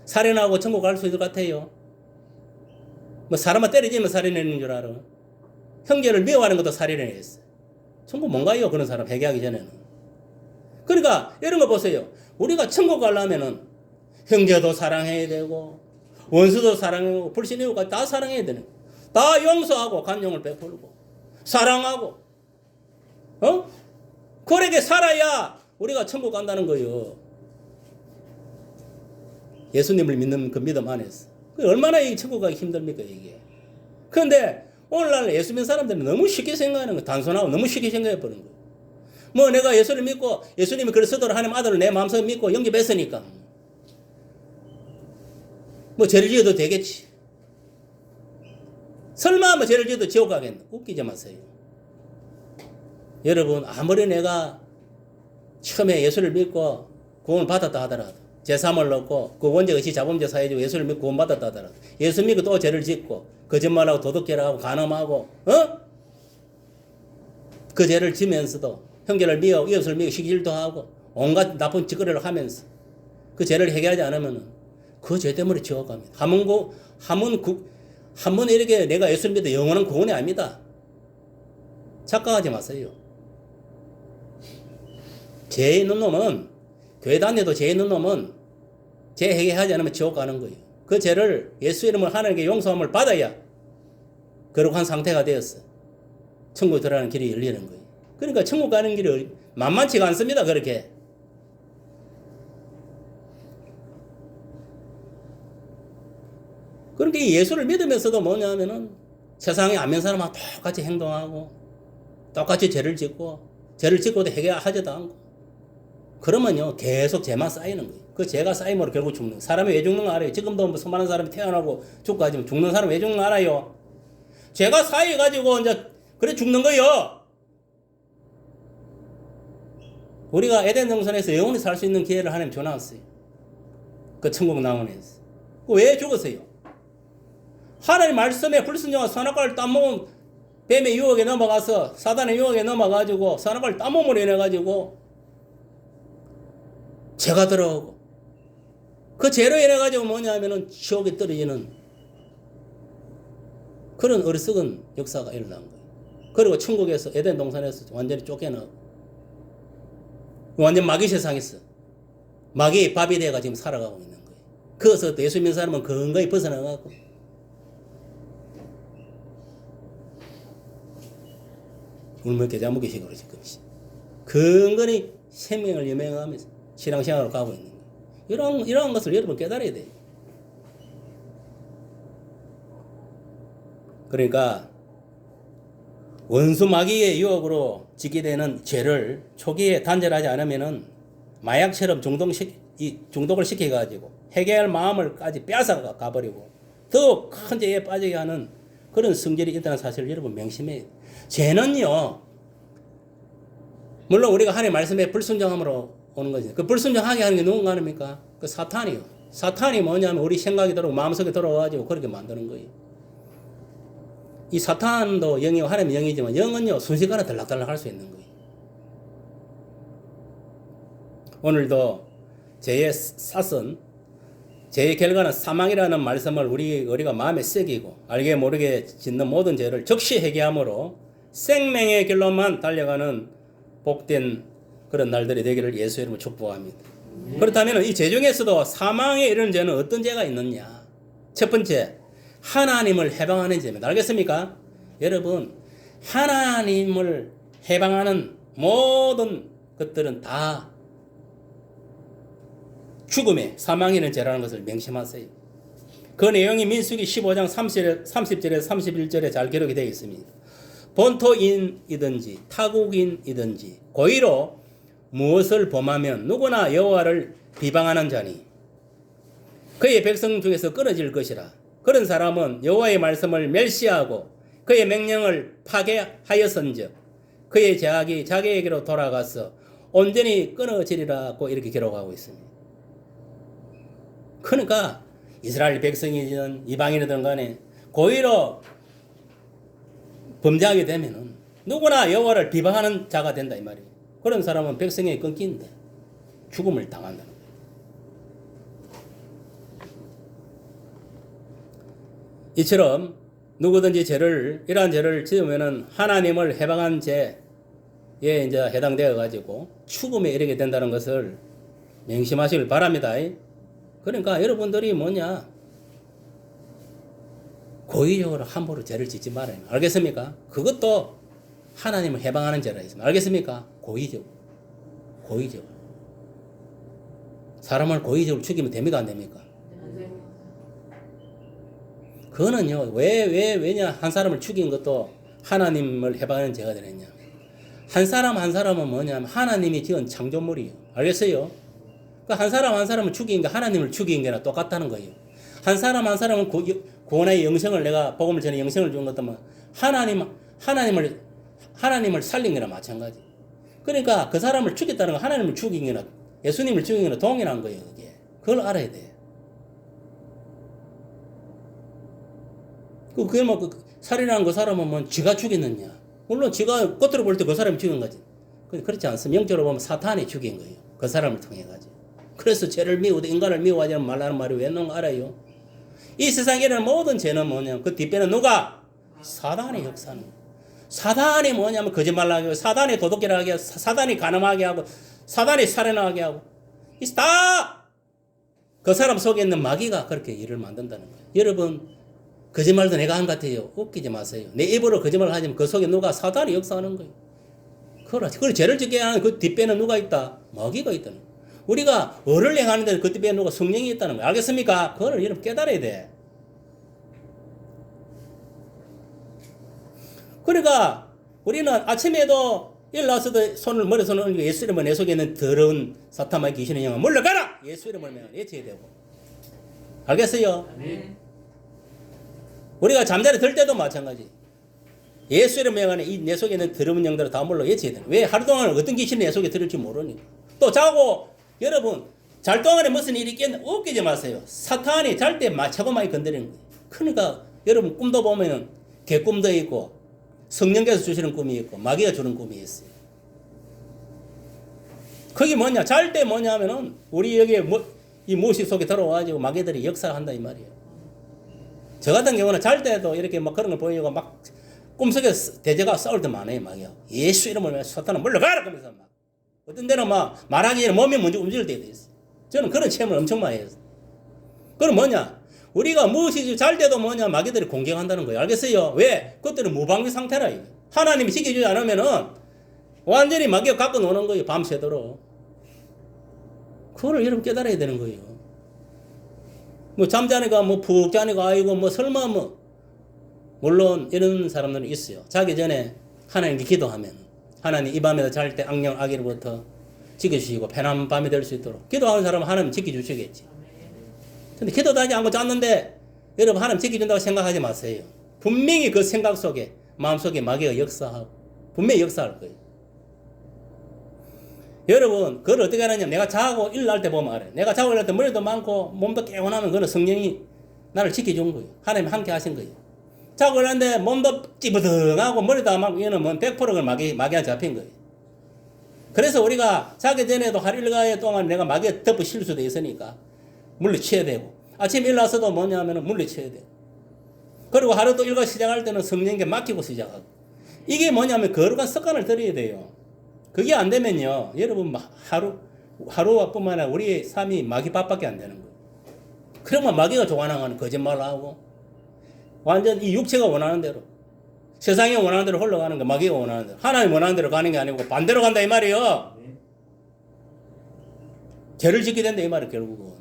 Speaker 6: 살인하고 천국 갈 수 있을 것 같아요? 뭐 사람을 때리지면 살인하는 줄 알아. 형제를 미워하는 것도 살인을 했어. 천국 못 가요. 그런 사람 회개하기 전에는. 그러니까 이런 거 보세요. 우리가 천국 가려면은 형제도 사랑해야 되고 원수도 사랑하고 불신이고까지 다 사랑해야 되는 거예요. 다 용서하고 간용을 베풀고 사랑하고 그렇게 살아야 우리가 천국 간다는 거예요. 예수님을 믿는 그 믿음 안에서. 얼마나 이 천국 가기 힘듭니까 이게. 그런데 오늘날 예수 믿는 사람들은 너무 쉽게 생각하는 거예요. 단순하고 너무 쉽게 생각해 버리는 거예요. 뭐 내가 예수를 믿고 예수님이 그리스도로 하나님 아들을 내 마음속에 믿고 영접했으니까 뭐 죄를 지어도 되겠지. 설마 뭐 죄를 지어도 지옥 가겠나. 웃기지 마세요. 여러분 아무리 내가 처음에 예수를 믿고 구원을 받았다 하더라도 제3을 넣고 그 원죄의식 자범죄 사해지고 예수를 믿고 구원받았다 하더라도 예수 믿고 또 죄를 짓고 거짓말하고 도둑질하고 간음하고 그 죄를 지면서도 형제를 미워 이웃을 미워 시기질도 하고 온갖 나쁜 짓거리를 하면서 그 죄를 해결하지 않으면 그 죄 때문에 지옥 갑니다. 한 번 이렇게 내가 예수를 믿어 영원한 구원이 아닙니다. 착각하지 마세요. 죄 있는 놈은 교회 다녀도 죄 있는 놈은 죄 해결하지 않으면 지옥 가는 거예요. 그 죄를 예수 이름으로 하나님께 용서함을 받아야 거룩한 상태가 되었어. 천국 들어가는 길이 열리는 거예요. 그러니까 천국 가는 길이 만만치가 않습니다. 그렇게. 그러니까 예수를 믿으면서도 뭐냐면은 세상에 안 믿는 사람하고 똑같이 행동하고 똑같이 죄를 짓고도 해결하지도 않고 그러면요 계속 죄만 쌓이는 거예요. 그 죄가 쌓임으로 결국 죽는 거예요. 사람이 왜 죽는 거 알아요? 지금도 수많은 사람이 태어나고 죽고 하지만 죽는 사람 왜 죽는 거 알아요? 죄가 쌓여가지고 이제 그래 죽는 거예요. 우리가 에덴 동산에서 영원히 살 수 있는 기회를 하나님 줘놨어요. 그 천국 나원에서. 왜 죽었어요? 하나님 말씀에 불순종한 선악과를 따먹은 뱀의 유혹에 넘어가서 사단의 유혹에 넘어가지고 선악과를 따먹음으로 인해가지고 죄가 들어오고 그 죄로 인해가지고 뭐냐면은 지옥에 떨어지는 그런 어리석은 역사가 일어난 거예요. 그리고 천국에서 에덴 동산에서 완전히 쫓겨나고 완전 마귀 세상에서 마귀의 밥이 돼가 지금 살아가고 있는 거예요. 그래서 예수 믿는 사람은 건강히 벗어나가고 울먹게 자먹게 식으로 지금 건강히 생명을 유명하면서 신앙생활을 가고 있는 거예요. 이러한 것을 여러분 깨달아야 돼요. 그러니까 원수 마귀의 유혹으로 짓게 되는 죄를 초기에 단절하지 않으면은 마약처럼 중독을 시켜가지고 해결할 마음을까지 빼앗아 가버리고 더 큰 죄에 빠지게 하는 그런 성질이 있다는 사실을 여러분 명심해야 돼요. 죄는요, 물론 우리가 하나님의 말씀에 불순종함으로 오는 거죠. 그 불순종하게 하는 게 누군가 합니까? 그 사탄이요. 사탄이 뭐냐면 우리 생각이 들어오고 마음속에 들어와가지고 그렇게 만드는 거예요. 이 사탄도 영이고 하나님의 영이지만 영은요 순식간에 들락달락 할 수 있는 거예요. 오늘도 죄의 삿은 죄의 결과는 사망이라는 말씀을 우리가 마음에 새기고 알게 모르게 짓는 모든 죄를 즉시 해결함으로 생명의 길로만 달려가는 복된 그런 날들이 되기를 예수 이름으로 축복합니다. 그렇다면 이 죄 중에서도 사망에 이르는 죄는 어떤 죄가 있느냐? 첫 번째, 하나님을 해방하는 죄입니다. 알겠습니까? 여러분, 하나님을 해방하는 모든 것들은 다 죽음의 사망이라는 죄라는 것을 명심하세요. 그 내용이 민수기 15장 30절에서 31절에 잘 기록이 되어 있습니다. 본토인이든지 타국인이든지 고의로 무엇을 범하면 누구나 여호와를 비방하는 자니 그의 백성 중에서 끊어질 것이라. 그런 사람은 여호와의 말씀을 멸시하고 그의 명령을 파괴하였은즉 그의 죄악이 자기에게로 돌아가서 온전히 끊어지리라고 이렇게 기록하고 있습니다. 그러니까 이스라엘 백성이든 이방인이든 간에 고의로 범죄하게 되면은 누구나 여호와를 비방하는 자가 된다 이 말이에요. 그런 사람은 백성에 끊긴다. 죽음을 당한다는 거예요. 이처럼 누구든지 이러한 죄를 지으면은 하나님을 해방한 죄에 이제 해당되어 가지고 죽음에 이르게 된다는 것을 명심하시길 바랍니다. 그러니까 여러분들이 뭐냐? 고의적으로 함부로 죄를 짓지 말아요. 알겠습니까? 그것도 하나님을 해방하는 죄라 있습니다. 알겠습니까? 고의적으로. 사람을 고의적으로 죽이면 됩니까? 안 됩니까? 그거는요, 왜냐? 한 사람을 죽인 것도 하나님을 해방하는 죄가 되느냐. 한 사람은 뭐냐면 하나님이 지은 창조물이에요. 알겠어요? 그러니까 한 사람을 죽인 게 하나님을 죽인 게나 똑같다는 거예요. 한 사람은 구원의 영생을 내가 복음을 전해 영생을 준 것도 뭐 하나님을 살린 게나 마찬가지. 그러니까 그 사람을 죽였다는 건 하나님을 죽인 게나 예수님을 죽인 게나 동일한 거예요. 그게. 그걸 알아야 돼. 그게 뭐 살인한 그 사람은 뭐 지가 죽였느냐? 물론 지가 겉으로 볼 때 그 사람이 죽인 거지. 그렇지 않습니다. 영적으로 보면 사탄이 죽인 거예요. 그 사람을 통해 가지고. 그래서 죄를 미우되 인간을 미워하지 말라는 말이 왜 있는 거 알아요? 이 세상에 일어나는 모든 죄는 뭐냐면 그 뒷배는 누가? 사단의 역사는. 사단이 뭐냐면 거짓말하게 하고 사단이 도둑질하게 하고 사단이 간음하게 하고 사단이 살인하게 하고 다 그 사람 속에 있는 마귀가 그렇게 일을 만든다는 거예요. 여러분 거짓말도 내가 한 것 같아요. 웃기지 마세요. 내 입으로 거짓말을 하지만 그 속에 누가 사단이 역사하는 거예요. 그걸 죄를 짓게 하는 그 뒷배는 누가 있다? 마귀가 있다는 거예요. 우리가 어를 행하는데 그 뒷배에 누가 성령이 있다는 거예요. 알겠습니까? 그걸 여러분 깨달아야 돼. 그러니까 우리는 아침에도 일어나서도 머리 손을 얹고 예수 이름을 내 속에 있는 더러운 사탄과 귀신의 영아 물러가라! 예수 이름을 외쳐야 되고. 알겠어요?
Speaker 3: 네.
Speaker 6: 우리가 잠자리 들 때도 마찬가지. 예수 이름 명안에 이 내 속에 있는 더러운 영들을 다 물러 외쳐야 되는. 왜? 하루 동안 어떤 귀신이 내 속에 들을지 모르니까. 또 자고 여러분 잘 동안에 무슨 일이 있겠나 웃기지 마세요. 사탄이 잘 때 차고 많이 건드리는 거예요. 그러니까 여러분 꿈도 보면은 개꿈도 있고 성령께서 주시는 꿈이 있고 마귀가 주는 꿈이 있어요. 그게 뭐냐? 잘 때 뭐냐면은 우리 여기에 이 무의식 속에 들어와가지고 마귀들이 역사한다 이 말이에요. 저 같은 경우는 잘 때도 이렇게 막 그런 걸 보이고 막 꿈속에 대제가 싸울 때 많아요, 마귀하고. 예수 이름을 사탄아 물러가라! 그러면서 막. 어떤 데는 막 말하기 전에 몸이 먼저 움직일 때도 있어요. 저는 그런 체험을 엄청 많이 했어요. 그럼 뭐냐? 우리가 무엇이지 잘 때도 뭐냐? 마귀들이 공격한다는 거예요. 알겠어요? 왜? 그때는 무방비 상태라, 이게. 하나님이 지켜주지 않으면은 완전히 마귀가 갖고 노는 거예요, 밤새도록. 그거를 여러분 깨달아야 되는 거예요. 뭐 잠자니까 뭐 푹 자니까 아이고 뭐 설마 뭐 물론 이런 사람들은 있어요. 자기 전에 하나님께 기도하면 하나님 이 밤에도 잘 때 악령 악의로부터 지켜주시고 편안한 밤이 될 수 있도록 기도하는 사람은 하나님 지켜주시겠지. 근데 기도도 하지 않고 잤는데 여러분 하나님 지켜준다고 생각하지 마세요. 분명히 그 생각 속에 마음속에 마귀가 역사하고 분명히 역사할 거예요. 여러분 그걸 어떻게 하느냐. 내가 자고 일어날 때 보면 알아요. 내가 자고 일어날 때 머리도 많고 몸도 개운하면 그건 성령이 나를 지켜준 거예요. 하나님이 함께 하신 거예요. 자고 일어났는데 몸도 찌부둥하고 머리도 안 맞고 얘는 뭐 100%가 마귀한테 잡힌 거예요. 그래서 우리가 자기 전에도 하루 일과일 동안 내가 마귀에 덮어실 수도 있으니까 물리쳐야 되고 아침에 일어나서도 뭐냐면 물리쳐야 돼요. 그리고 하루 또 일과 시작할 때는 성령께 맡기고 시작하고 이게 뭐냐면 거룩한 습관을 들여야 돼요. 그게 안 되면요 여러분 하루뿐만 아니라 우리의 삶이 마귀 밥밖에 안 되는 거예요. 그러면 마귀가 좋아하는 거짓말을 하고 완전 이 육체가 원하는 대로 세상이 원하는 대로 흘러가는 거 마귀가 원하는 대로 하나님 원하는 대로 가는 게 아니고 반대로 간다 이 말이에요. 죄를 짓게 된다 이 말이에요. 결국은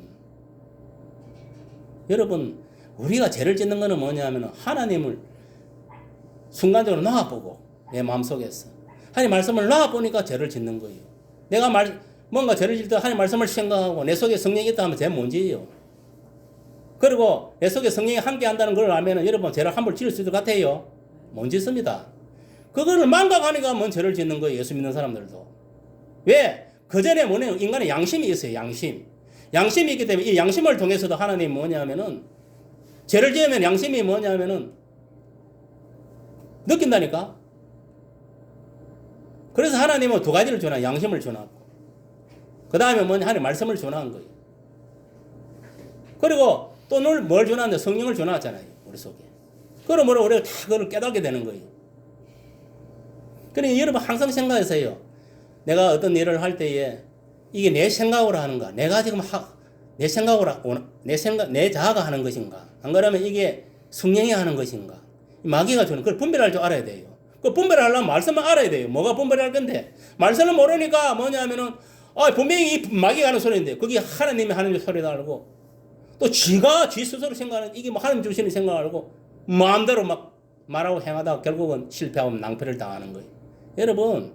Speaker 6: 여러분 우리가 죄를 짓는 거는 뭐냐면 하나님을 순간적으로 놔보고 내 마음속에서 하나님 말씀을 놔보니까 죄를 짓는 거예요. 내가 뭔가 죄를 짓을 때 하나님 말씀을 생각하고 내 속에 성령이 있다 하면 죄 뭔지예요. 그리고 내 속에 성령이 함께 한다는 걸 알면 여러분 죄를 함부로 지을 수 있을 것 같아요. 못 짓습니다. 그거를 망각하니까 뭔 죄를 짓는 거예요. 예수 믿는 사람들도. 왜? 그 전에 뭐냐 인간의 양심이 있어요. 양심. 양심이 있기 때문에 이 양심을 통해서도 하나님이 뭐냐면은 죄를 지으면 양심이 뭐냐면은 느낀다니까. 그래서 하나님은 두 가지를 주나 양심을 주나 그 다음에 뭐냐 하나님 말씀을 주나한 거예요. 그리고 또 뭘 주나는데 성령을 주나잖아요 우리 속에. 그러므로 우리가 다 그걸 깨닫게 되는 거예요. 그러니까 여러분 항상 생각하세요. 내가 어떤 일을 할 때에 이게 내 생각으로 하는가, 내가 지금 내 생각으로 내 자아가 하는 것인가, 안 그러면 이게 성령이 하는 것인가. 마귀가 주는 그걸 분별할 줄 알아야 돼요. 그 분별하려면 말씀을 알아야 돼요. 뭐가 분별할 건데 말씀을 모르니까 뭐냐면은 분명히 이 마귀가 하는 소리인데 그게 하나님이 하는 소리다 알고 또 지가 지 스스로 생각하는 이게 뭐 하나님 주시는 생각을 알고 마음대로 막 말하고 행하다가 결국은 실패하고 낭패를 당하는 거예요. 여러분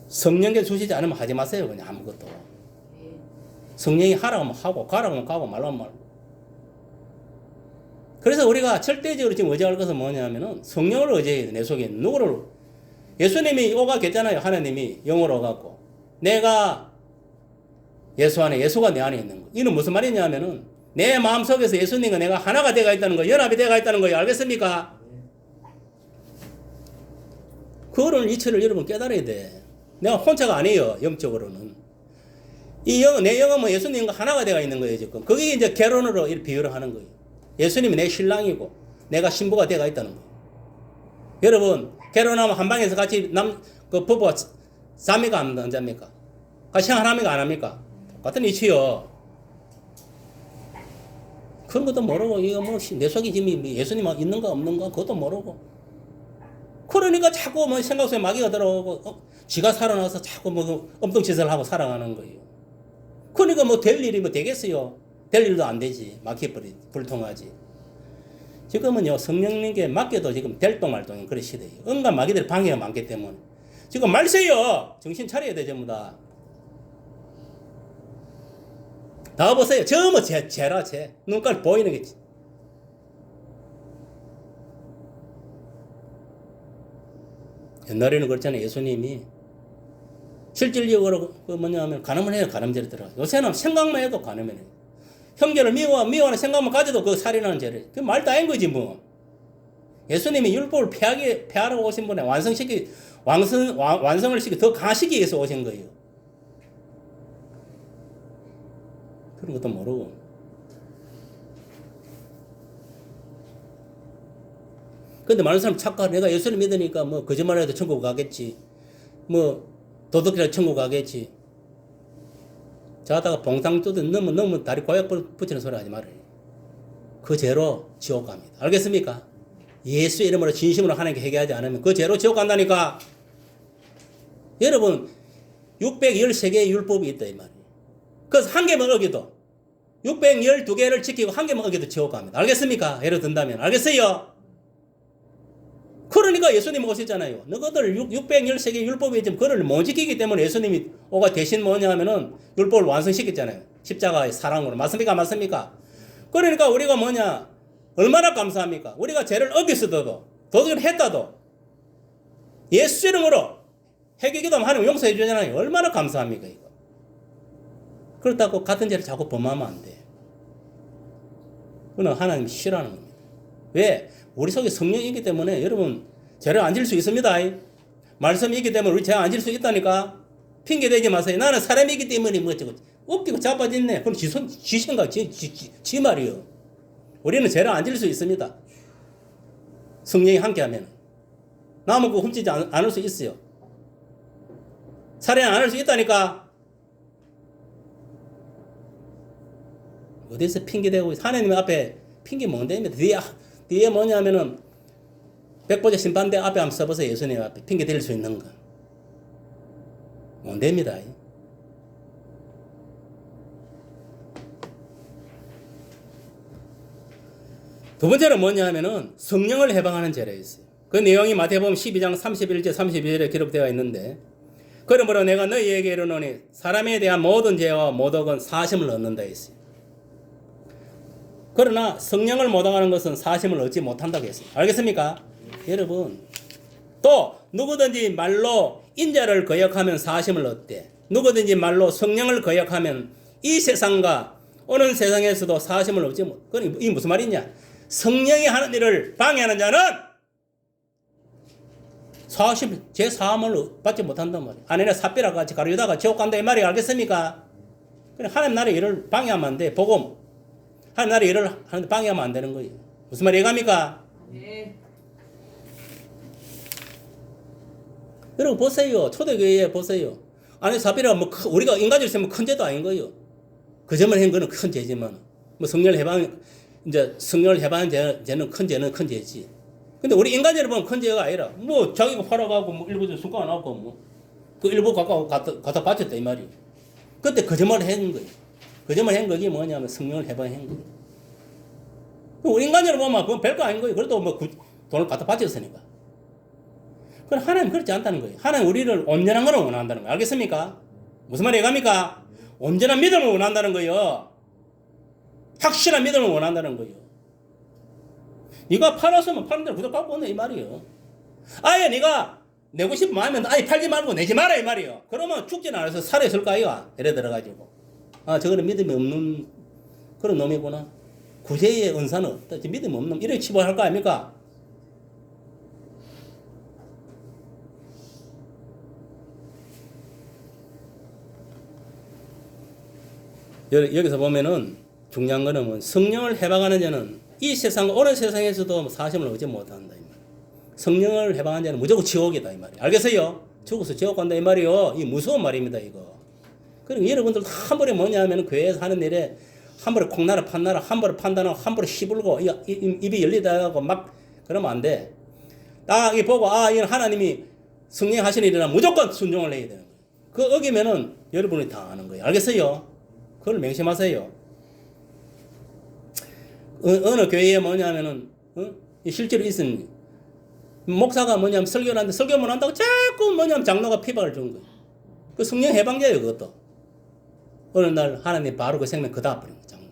Speaker 6: 성령께 주시지 않으면 하지 마세요. 그냥 아무것도. 성령이 하라고 하면 하고 가라고 하면 가고 말라고 하면 말고. 그래서 우리가 절대적으로 지금 의지할 것은 뭐냐면은 성령을 의지해야 돼. 내 속에 누구를. 예수님이 오가 계잖아요. 하나님이 영으로 오갖고 내가 예수 안에 예수가 내 안에 있는 거. 이는 무슨 말이냐면은 내 마음속에서 예수님과 내가 하나가 되어 있다는 거, 연합이 되어 있다는 거예요. 알겠습니까? 그거를 이치를 여러분 깨달아야 돼. 내가 혼자가 아니에요. 영적으로는. 내 영은 뭐 예수님과 하나가 되어 있는 거예요. 지금. 그게 이제 결혼으로 이렇게 비유를 하는 거예요. 예수님이 내 신랑이고 내가 신부가 되어 있다는 거예요. 여러분 결혼하면 한 방에서 같이 그 부부가 잡니까 안 잡니까? 같이 생활합니까 안 합니까? 똑같은 이치요. 그런 것도 모르고 이거 뭐 내 속에 지금 예수님 있는가 없는가 그것도 모르고 그러니까 자꾸 뭐 생각 속에 마귀가 들어오고 지가 살아나서 자꾸 뭐 엉뚱짓을 하고 살아가는 거예요. 그러니까 뭐 될 일이 뭐 되겠어요. 될 일도 안 되지. 막혀버리 불통하지. 지금은요 성령님께 맡겨도 지금 될똥말똥인 그런 시대예요. 온갖 마귀들 방해가 많기 때문에 지금 말세요. 정신 차려야 돼 전부 다. 나와보세요. 전부 죄라 죄. 눈깔 보이는 게. 옛날에는 그렇잖아요. 예수님이 실질적으로 그 뭐냐면 간음을 해요. 간음죄를 들어. 요새는 생각만 해도 간음을 해요. 형제를 미워하는 생각만 가져도 그 살인하는 죄를. 그 말 다인 거지 뭐. 예수님이 율법을 폐하라고 오신 분에 완성을 시키 더 강화시키기 위해서 오신 거예요. 그런 것도 모르고. 근데 많은 사람 착각, 내가 예수를 믿으니까 뭐 거짓말해도 천국 가겠지. 뭐 도덕이라 천국 가겠지. 자다가 봉상 뜯은 너무 다리 고약 붙이는 소리 하지 말아요. 그 죄로 지옥 갑니다. 알겠습니까? 예수 이름으로 진심으로 하나님께 회개하지 않으면 그 죄로 지옥 간다니까. 여러분 613개의 율법이 있다 이 말이에요. 그래서 한 개만 어겨도 612개를 지키고 한 개만 어겨도 지옥 갑니다. 알겠습니까? 예를 든다면. 알겠어요? 그러니까 예수님 오셨잖아요. 너희들 613개 율법이 지금 그걸 못 지키기 때문에 예수님이 오가 대신 뭐냐면은 율법을 완성시켰잖아요. 십자가의 사랑으로. 맞습니까? 맞습니까? 그러니까 우리가 뭐냐? 얼마나 감사합니까? 우리가 죄를 어겼어도 도둑을 했다도 예수 이름으로 회개기도하면 하나님 용서해 주잖아요. 얼마나 감사합니까 이거? 그렇다고 같은 죄를 자꾸 범하면 안 돼. 그건 하나님이 싫어하는 겁니다. 왜? 우리 속에 성령이 있기 때문에 여러분 죄를 안 질 수 있습니다. 말씀이 있기 때문에 우리 죄 안 질 수 있다니까. 핑계 대지 마세요. 나는 사람이기 때문에 뭐 어쩌고 웃기고 자빠졌네. 그럼 지 생각 지 말이요. 우리는 죄를 안 질 수 있습니다. 성령이 함께하면 남은 거 훔치지 않을 수 있어요. 살인 안 할 수 있다니까. 어디서 핑계대고 하나님 앞에 핑계 못 대입니다. 뒤에 뭐냐면은 백보자 심판대 앞에 한번 써보세요. 예수님 앞에 핑계 댈 수 있는 거 못 됩니다. 두 번째는 뭐냐면은 성령을 해방하는 죄가 있어요. 그 내용이 마태복음 12장 31절 32절에 기록되어 있는데 그러므로 내가 너희에게 이르노니 사람에 대한 모든 죄와 모독은 사심을 얻는다 했어요. 그러나 성령을 모독하는 것은 사심을 얻지 못한다고 했어요. 알겠습니까? 여러분 또 누구든지 말로 인자를 거역하면 사심을 얻대. 누구든지 말로 성령을 거역하면 이 세상과 오는 세상에서도 사심을 얻지 못. 그건 이 무슨 말이냐? 성령이 하는 일을 방해하는 자는 사심, 제 사함을 받지 못한단 말이에요. 아내네 삽비라 같이 가르다가 지옥 간다 이 말이 알겠습니까? 그래 하나님 나라의 일을 방해하면 안 돼. 복음. 하나님 나라의 일을 하는데 방해하면 안 되는 거예요. 무슨 말이 이해갑니까?
Speaker 4: 네.
Speaker 6: 여러분 보세요. 초대교회에 보세요. 아니 삽비라 뭐 우리가 인간적으로 쓰면 큰 죄도 아닌 거예요. 그 점을 한 거는 큰 죄지만 뭐 성령을 해방 이제 성령을 해방한 죄는 큰 죄는 큰 죄지. 근데 우리 인간적으로 보면 큰 죄가 아니라 뭐 자기가 팔아가고 뭐 일부 순간 안 하고 뭐 그 일부 갖다 바쳤다 이 말이에요. 그때 그 점을 한 거예요. 그 점을 한 거기 뭐냐면 성령을 해방한 거예요. 우리 인간적으로 보면 그건 별거 아닌 거예요. 그래도 뭐 돈을 갖다 바쳤으니까. 그럼 하나님 그렇지 않다는 거예요. 하나님 우리를 온전한 걸 원한다는 거예요. 알겠습니까? 무슨 말이 이해갑니까? 온전한 믿음을 원한다는 거예요. 확실한 믿음을 원한다는 거예요. 네가 팔았으면 파는 대로 그대로 갖고 온다 이 말이에요. 아예 네가 내고 싶으면 하면 아예 팔지 말고 내지 마라 이 말이에요. 그러면 죽지는 않아서 살아있을까요? 예를 들어가지고 저거는 믿음이 없는 그런 놈이구나. 구제의 은사는 없다. 믿음이 없는 놈 이렇게 치부할 거 아닙니까? 여기서 보면은 중요한 거는 뭐 성령을 해방하는 자는 이 세상 어느 세상에서도 사심을 얻지 못한다 이 말. 성령을 해방하는 자는 무조건 지옥이다 이 말이에요. 알겠어요? 죽어서 지옥 간다 이 말이요. 이 무서운 말입니다 이거. 그리고 여러분들 한 번에 뭐냐면 교회에서 하는 일에 한 번에 콩나라 판나라 한 번에 판단하고 한 번에 씹을고 입이 열리다가고 막 그러면 안 돼. 딱 이 보고 이건 하나님이 성령 하시는 일이라 무조건 순종을 해야 되는 거예요. 그 어기면은 여러분이 다 아는 거예요. 알겠어요? 그걸 명심하세요. 어느 교회에 뭐냐면은 실제로 있은 목사가 뭐냐면 설교를 하는데 설교만 한다고 자꾸 뭐냐면 장로가 피박을 준 거예요. 그 성령 해방자예요 그것도. 어느 날 하나님 바로 그 생명 그다 버린 거예요. 장로.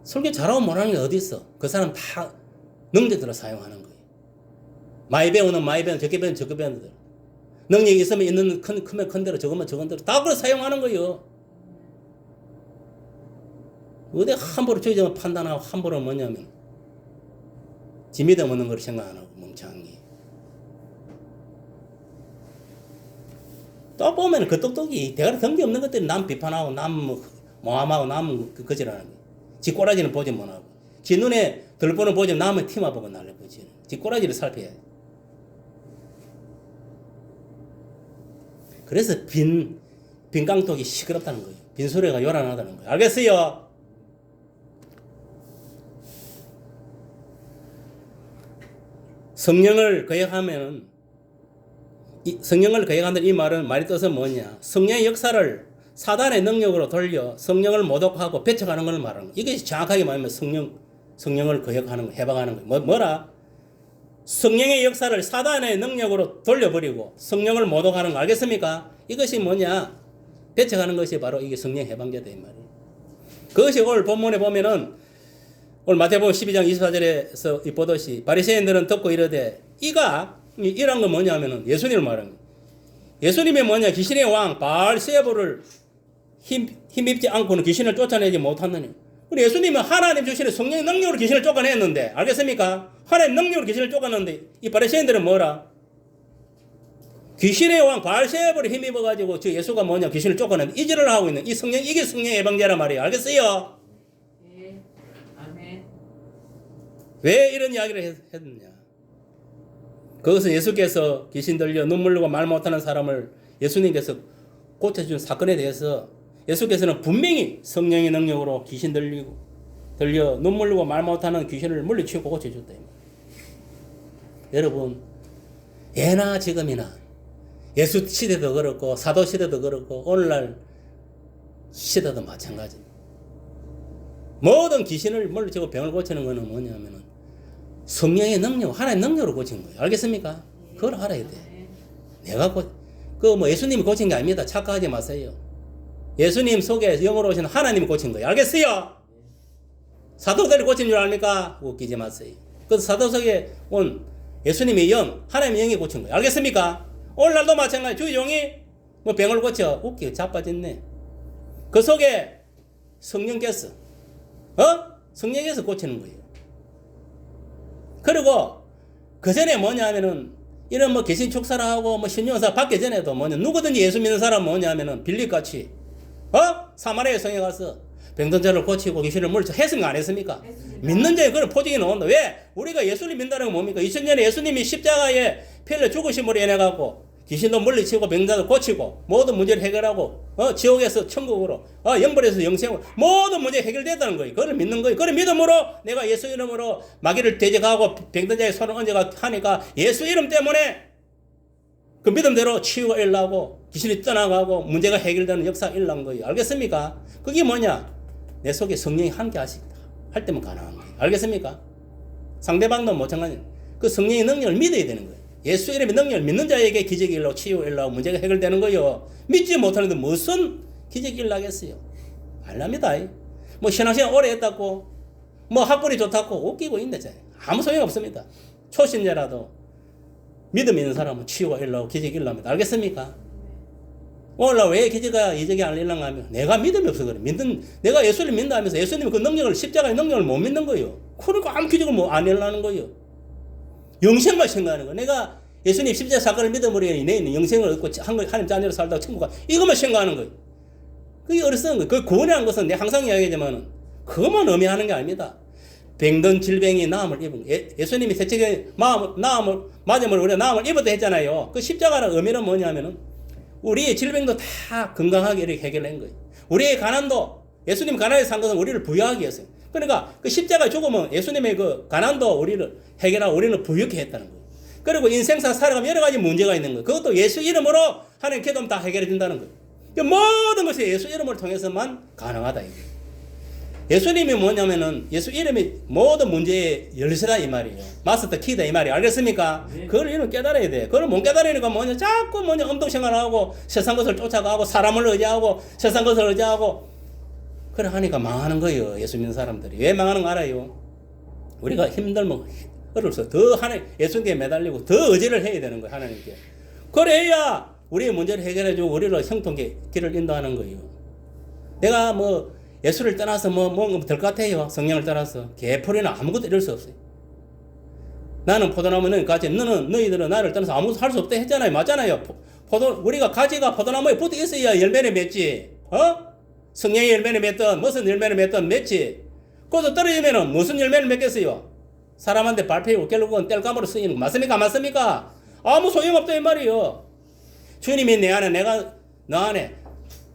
Speaker 6: 설교 잘하고 못하는 게 어디 있어. 그 사람 다 능력들을 사용하는 거예요. 많이 배우는 많이 배우는 적게 배우는 적게 배우는 들 능력이 있으면 있는 크면 큰 대로 적으면 적은 대로 다 그걸 사용하는 거예요. 어디 함부로 주의점을 판단하고 함부로 뭐냐면 지 믿음 없는 걸 생각 안 하고 멍청하게. 또 보면 그 똑똑이 대가리 덤비 없는 것들이 남 비판하고 남 모함하고 남 거짓하는 거예요. 지 꼬라지는 보지 못하고 지 눈에 들보는 보지 남의 티만 보고 날려 보지. 지 꼬라지를 살펴야 돼. 그래서 빈 깡통이 시끄럽다는 거예요. 빈 소리가 요란하다는 거예요. 알겠어요? 성령을 거역하면은 성령을 거역한다는 이 말은 말의 뜻은 뭐냐? 성령의 역사를 사단의 능력으로 돌려 성령을 모독하고 배척하는 걸 말하는 거예요. 이게 정확하게 말하면 성령을 거역하는 거, 해방하는 거예요. 뭐라? 성령의 역사를 사단의 능력으로 돌려버리고 성령을 모독하는 거 알겠습니까? 이것이 뭐냐? 배척하는 것이 바로 이게 성령 해방자다 이 말이에요. 그것이 오늘 본문에 보면은 오늘 마태복음 12장 24절에서 보듯이 바리새인들은 듣고 이르되 이런 건 뭐냐면은 예수님을 말하는 거예요. 예수님이 뭐냐? 귀신의 왕 바알세부를 힘입지 않고는 귀신을 쫓아내지 못하느니. 우리 예수님은 하나님 주시는 성령의 능력으로 귀신을 쫓아냈는데 알겠습니까? 하나님 능력으로 귀신을 쫓아냈는데 이 바리새인들은 뭐라? 귀신의 왕 바알세부를 힘입어가지고 저 예수가 뭐냐? 귀신을 쫓아내는 이질을 하고 있는 이 성령 이게 성령의 예방자란 말이에요. 알겠어요?
Speaker 4: 네. 아멘.
Speaker 6: 왜 이런 이야기를 했느냐? 그것은 예수께서 귀신 들려 눈물 흘리고 말 못하는 사람을 예수님께서 고쳐준 사건에 대해서 예수께서는 분명히 성령의 능력으로 귀신 들려 눈물 흘리고 말 못하는 귀신을 물리치고 고쳐줬다. 여러분 예나 지금이나 예수 시대도 그렇고 사도 시대도 그렇고 오늘날 시대도 마찬가지입니다. 모든 귀신을 물리치고 병을 고치는 것은 뭐냐면은 성령의 능력, 하나님의 능력으로 고친 거예요. 알겠습니까? 그걸 알아야 돼. 내가 예수님이 고친 게 아닙니다. 착각하지 마세요. 예수님 속에 영으로 오신 하나님이 고친 거예요. 알겠어요? 사도들이 고친 줄 압니까? 웃기지 마세요. 그 사도 속에 온 예수님의 영, 하나님의 영이 고친 거예요. 알겠습니까? 오늘날도 마찬가지. 주의 영이 병을 고쳐. 웃기게 자빠졌네. 그 속에 성령께서 성령께서 고치는 거예요. 그리고 그 전에 뭐냐 하면은 이런 뭐 개신 축사라고 뭐 신용사 받기 전에도 뭐냐 누구든지 예수 믿는 사람 뭐냐 하면은 빌립같이 사마리아 성에 가서 병든 자를 고치고 귀신을 물리쳐 했습니까 안 했습니까?
Speaker 4: 했습니다.
Speaker 6: 믿는 자에 그런 포징이 나온다. 왜? 우리가 예수님 믿는다는 건 뭡니까? 2000년에 예수님이 십자가에 피 흘려 죽으심으로 인해 갖고 귀신도 물리치고 병자도 고치고 모든 문제를 해결하고 지옥에서 천국으로 영벌에서 영생으로 모든 문제 해결됐다는 거예요. 그걸 믿는 거예요. 그걸 믿음으로 내가 예수 이름으로 마귀를 대적하고 병든 자의 손을 얹어가 하니까 예수 이름 때문에 그 믿음대로 치유가 일어나고 귀신이 떠나가고 문제가 해결되는 역사가 일어난 거예요. 알겠습니까? 그게 뭐냐? 내 속에 성령이 함께 할 때만 가능한 거예요. 알겠습니까? 상대방도 마찬가지. 그 성령의 능력을 믿어야 되는 거예요. 예수 이름의 능력을 믿는 자에게 기적이 일어나고 치유가 일어나고 문제가 해결되는 거예요. 믿지 못하는데 무슨 기적이 일어나겠어요? 알랍니다. 뭐 신앙생활 오래 했다고 뭐 학벌이 좋다고 웃기고 있는데 아무 소용 없습니다. 초신자라도 믿음 있는 사람은 치유가 일어나고 기적이 일어납니다. 알겠습니까? 오늘날 왜 기적이 이적이 안 일어나가 하면 내가 믿음이 없어 그래. 내가 예수를 믿는다 하면서 예수님의 그 능력을 십자가의 능력을 못 믿는 거예요. 그러니까 아무 기적을 뭐 안 일어나는 거예요. 영생만 생각하는 거. 내가 예수님 십자가 사건을 믿음으로 내 있는 영생을 얻고 하나님 자녀로 살다가 천국 가. 이것만 생각하는 거예요. 그게 어리석은 거예요. 그 구원이라는 것은 내가 항상 이야기하지만 그것만 의미하는 게 아닙니다. 병든 질병이 나음을 입은 예수님이 세척에 나음을 맞음을 우리가 나음을 입었다 했잖아요. 그 십자가의 의미는 뭐냐면은 우리의 질병도 다 건강하게 이렇게 해결한 거예요. 우리의 가난도 예수님 가난에 산 것은 우리를 부유하게 했어요. 그러니까 그 십자가 죽으면 예수님의 그 가난도 우리를 해결하고 우리는 부유하게 했다는 거예요. 그리고 인생사 살아가면 여러 가지 문제가 있는 거예요. 그것도 예수 이름으로 하나님 기도하면 다 해결해 준다는 거예요. 모든 것이 예수 이름을 통해서만 가능하다 이거예요. 예수님이 뭐냐면은 예수 이름이 모든 문제의 열쇠다 이 말이에요. 마스터 키다 이 말이에요. 알겠습니까? 그걸 이름 깨달아야 돼. 그걸 못 깨달으니까 뭐냐 자꾸 뭐냐 엄동생활하고 세상 것을 쫓아가고 사람을 의지하고 세상 것을 의지하고 그래 하니까 망하는 거예요. 예수 믿는 사람들이. 왜 망하는 거 알아요? 우리가 힘들면 어려서 더 하나님 예수님께 매달리고 더 의지를 해야 되는 거예요. 하나님께. 그래야 우리의 문제를 해결해주고 우리를 형통의 길을 인도하는 거예요. 내가 뭐 예수를 떠나서 뭐 될 것 같아요. 성령을 떠나서 개풀이나 아무것도 이럴 수 없어요. 나는 포도나무는 가지 너희들은 나를 떠나서 아무것도 할 수 없다 했잖아요. 맞잖아요. 우리가 가지가 포도나무에 붙어 있어야 열매를 맺지. 성령의 열매를 맺든 무슨 열매를 맺든 맺지. 거기서 떨어지면은 무슨 열매를 맺겠어요? 사람한테 발표하고 결국은 뗄감으로 쓰이는 거 맞습니까? 맞습니까? 아무 소용없다 이 말이에요. 주님이 내 안에 내가 너 안에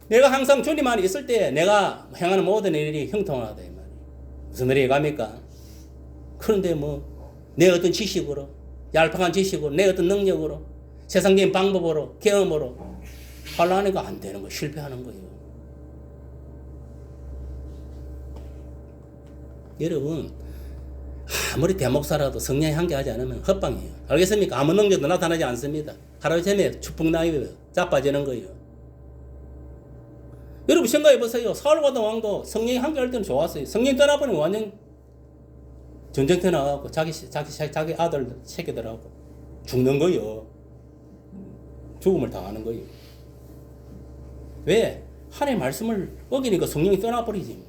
Speaker 6: 내가 항상 주님 안에 있을 때 내가 행하는 모든 일이 형통하다 이 말이에요. 무슨 일이 갑니까? 그런데 내 어떤 지식으로 얄팍한 지식으로 내 어떤 능력으로 세상적인 방법으로 경험으로 하려니까 안 되는 거 실패하는 거예요. 여러분 아무리 대목사라도 성령이 함께하지 않으면 헛방이에요. 알겠습니까? 아무 능력도 나타나지 않습니다. 하루 전에 추풍나이 자빠지는 거예요. 여러분 생각해 보세요. 사울과 왕도 성령이 함께할 때는 좋았어요. 성령이 떠나버리면 완전 전쟁터 나가고 자기 아들 새끼들하고 죽는 거예요. 죽음을 당하는 거예요. 왜? 하나님의 말씀을 어기니까 성령이 떠나버리지.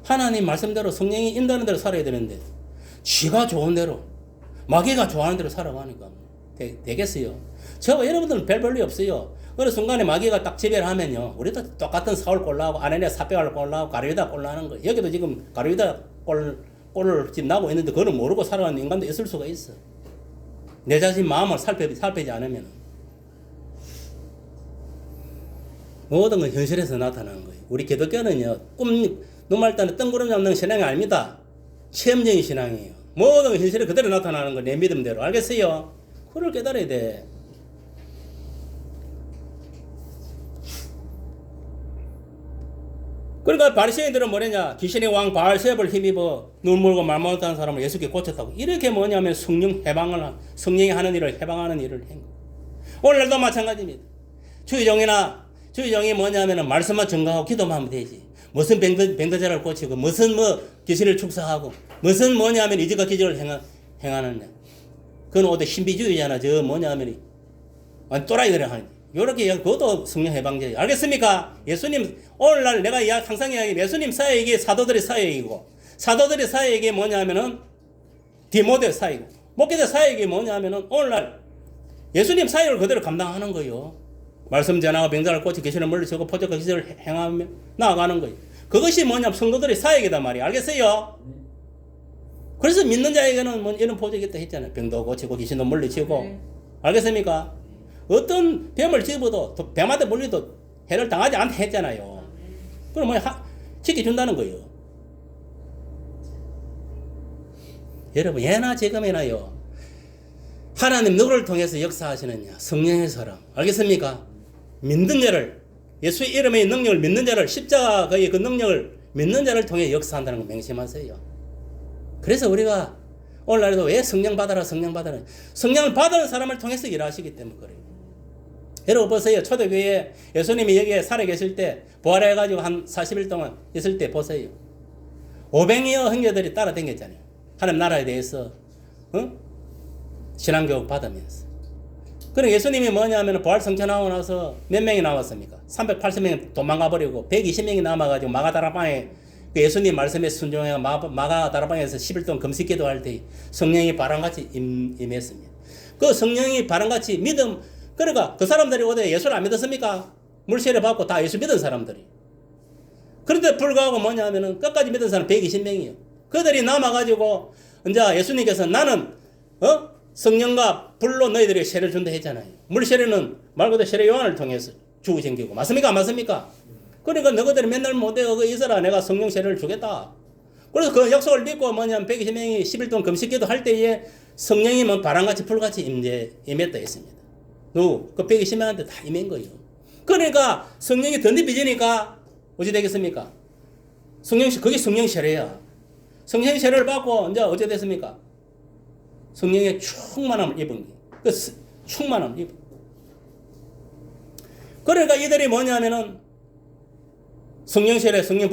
Speaker 6: 하나님 말씀대로 성령이 인도하는 대로 살아야 되는데 지가 좋은 대로 마귀가 좋아하는 대로 살아가니까 되겠어요. 저와 여러분들은 별 볼일 없어요. 어느 순간에 마귀가 딱 지배를 하면요 우리도 똑같은 사울 꼴나고 아내네 사백알 꼴나고 가르유다 꼴나는 거예요. 여기도 지금 가르유다 꼴을 지금 나고 있는데 그걸 모르고 살아가는 인간도 있을 수가 있어. 내 자신 마음을 살피지 않으면 모든 건 현실에서 나타나는 거예요. 우리 기독교는요 눈말단에 뜬구름 잡는 신앙이 아닙니다. 체험적인 신앙이에요. 모든 건 현실에 그대로 나타나는 거 내 믿음대로. 알겠어요? 그걸 깨달아야 돼. 그러니까 바리새인들은 뭐랬냐? 귀신의 왕 바알세불 힘입어 눈물고 말 못하는 사람을 예수께 고쳤다고. 이렇게 뭐냐면 성령이 하는 일을 해방하는 일을 한 거예요. 오늘날도 마찬가지입니다. 주의종이 뭐냐면 말씀만 증거하고 기도만 하면 되지. 무슨 병자를 고치고 무슨 귀신을 축사하고 무슨 뭐냐면 이적과 기적을 행하느냐. 그건 오대 신비주의잖아. 저 뭐냐면 또라이들이 하는 요렇게 그것도 성령 해방제예요. 알겠습니까? 예수님 오늘날 내가 항상 이야기 예수님 사역이 사도들의 사역이고 사도들의 사역이 뭐냐면은 디모데 사역, 목회자 사역이 뭐냐면은 오늘날 예수님 사역을 그대로 감당하는 거예요. 말씀 전하고 병자를 고치 계시는 물리치고 포적과 기술을 행하며 나아가는 거예요. 그것이 뭐냐면 성도들의 사역이단 말이에요. 알겠어요? 그래서 믿는 자에게는 뭐 이런 포적이 있다 했잖아요. 병도 고치고 귀신도 물리치고. 알겠습니까? 어떤 뱀을 집어도 뱀한테 물리도 해를 당하지 않다 했잖아요. 그럼 뭐 지켜준다는 거예요. 여러분 예나 지금이나요. 하나님 누구를 통해서 역사하시느냐? 성령의 사람. 알겠습니까? 믿는 자를 예수의 이름의 능력을 믿는 자를 십자가의 그 능력을 믿는 자를 통해 역사한다는 거 명심하세요. 그래서 우리가 오늘날에도 왜 성령 받아라 성령을 받은 사람을 통해서 일하시기 때문에 그래요. 여러분 보세요. 초대교회에 예수님이 여기에 살아계실 때 부활해가지고 한 40일 동안 있을 때 보세요. 500여 형제들이 따라다녔잖아요. 하나님 나라에 대해서 신앙교육 받으면서. 그럼 예수님이 뭐냐면 부활 성천하고 나서 몇 명이 나왔습니까? 380명이 도망가버리고 120명이 남아가지고 마가다라방에 그 예수님 말씀에 순종해 마가다라방에서 10일 동안 금식 기도할 때 성령이 바람같이 임했습니다. 그 성령이 바람같이 믿음, 그러니까 그 사람들이 어디 예수를 안 믿었습니까? 물세례 받고 다 예수 믿은 사람들이. 그런데 불구하고 뭐냐면은 끝까지 믿은 사람 120명이요. 그들이 남아가지고 이제 예수님께서 나는 성령과 불로 너희들에게 세례를 준다 했잖아요. 물세례는 말 그대로 세례 요한을 통해서 주고 생기고 맞습니까? 안 맞습니까? 그러니까 너희들이 맨날 못해 있어라 내가 성령 세례를 주겠다. 그래서 그 약속을 믿고 뭐냐면 120명이 10일 동안 금식기도 할 때에 성령이 뭐 바람같이 불같이 임했다 했습니다. 그 120명한테 다 임한 거예요. 그러니까 성령이 덧입혀지니까 어찌 되겠습니까? 그게 성령 세례야. 성령 세례를 받고 이제 어찌 됐습니까? 성령의 충만함을 입은 거예요. 그 충만함을 입은. 그러니까 이들이 뭐냐면은 성령 세례, 성령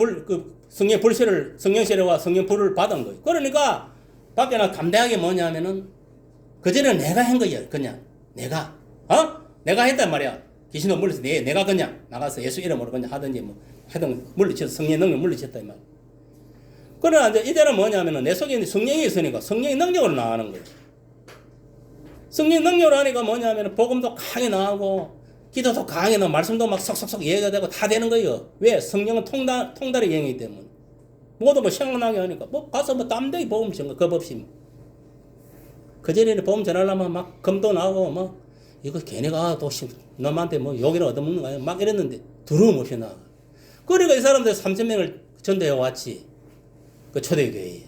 Speaker 6: 불세를, 성령 세례와 성령 불을 받은 거예요. 그러니까 밖에나 담대하게 뭐냐면은 그전에 내가 한 거예요. 그냥 내가 했단 말이야. 귀신도 물리쳐 내가 그냥 나가서 예수 이름으로 그냥 하든지 뭐 하든 물리쳐서 성령의 능력 물리쳤다 이 말. 그러나 이제 이제는 뭐냐면은 내 속에 성령이 있으니까 성령의 능력으로 나가는 거예요. 성령 능력으로 하니까 뭐냐면은 복음도 강하게 나가고 기도도 강하게 나가고 말씀도 막 속속속 이해가 되고 다 되는 거예요. 왜? 성령은 통달의 영이기 때문에. 모두 뭐 생각나게 하니까 뭐 가서 뭐 땀대기 복음 전거 겁 없이 뭐. 그전에는 복음 전하려면 막 검도 나고 막 이거 걔네가 또 너한테 뭐 욕이나 얻어먹는 거야 막 이랬는데 두려움 없이 나가. 그러니까 이 사람들 3,000명을 전도해 왔지. 그 초대교회에.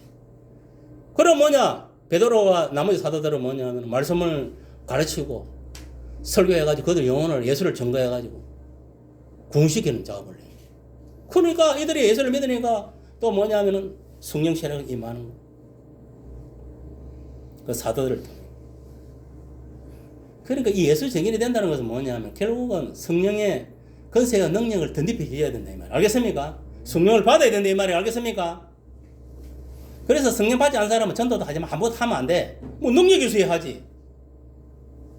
Speaker 6: 그럼 뭐냐? 베드로와 나머지 사도들은 뭐냐면 말씀을 가르치고 설교해가지고 그들 영혼을 예수를 증거해가지고 구원시키는 작업을 해요. 그러니까 이들이 예수를 믿으니까 또 뭐냐면은 성령 세례가 임하는 거. 그 사도들을 통해. 그러니까 이 예수 증인이 된다는 것은 뭐냐면 결국은 성령의 권세와 능력을 덧입혀줘야 된다 이 말이에요. 알겠습니까? 성령을 받아야 된다 이 말이에요. 알겠습니까? 그래서 성령 받지 않은 사람은 전도도 하지만 아무것도 하면 안 돼. 뭐 능력이 있어야 하지.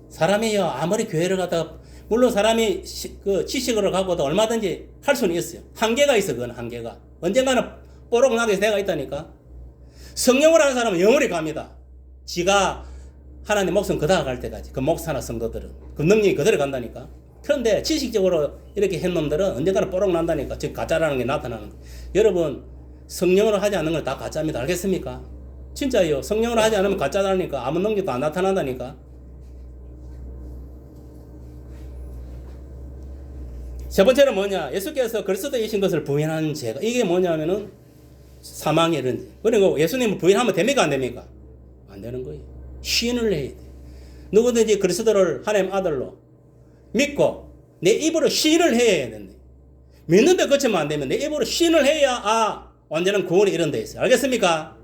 Speaker 6: 사람이요 아무리 교회를 가다가 물론 사람이 그 지식을 갖고도 얼마든지 할 수는 있어요. 한계가 있어. 그건 한계가. 언젠가는 뽀록 나게 새가 있다니까. 성령을 하는 사람은 영원히 갑니다. 지가 하나님 목숨 그다가 갈 때까지. 그 목사나 성도들은 그 능력이 그대로 간다니까. 그런데 지식적으로 이렇게 한 놈들은 언젠가는 뽀록 난다니까. 즉 가짜라는 게 나타나는 거예요. 여러분 성령으로 하지 않는 건 다 가짜입니다. 알겠습니까? 진짜요. 성령으로 하지 않으면 가짜라니까. 아무 능력도 안 나타난다니까. 세 번째는 뭐냐? 예수께서 그리스도이신 것을 부인하는 죄가 이게 뭐냐면은 사망의 이런 죄. 그리고 예수님을 부인하면 됩니까? 안 됩니까? 안 되는 거예요. 시인을 해야 돼. 누구든지 그리스도를 하나님 아들로 믿고 내 입으로 시인을 해야 된대. 믿는데 그치면 안 되면 내 입으로 시인을 해야 완전한 구원이 이런 데 있어요. 알겠습니까?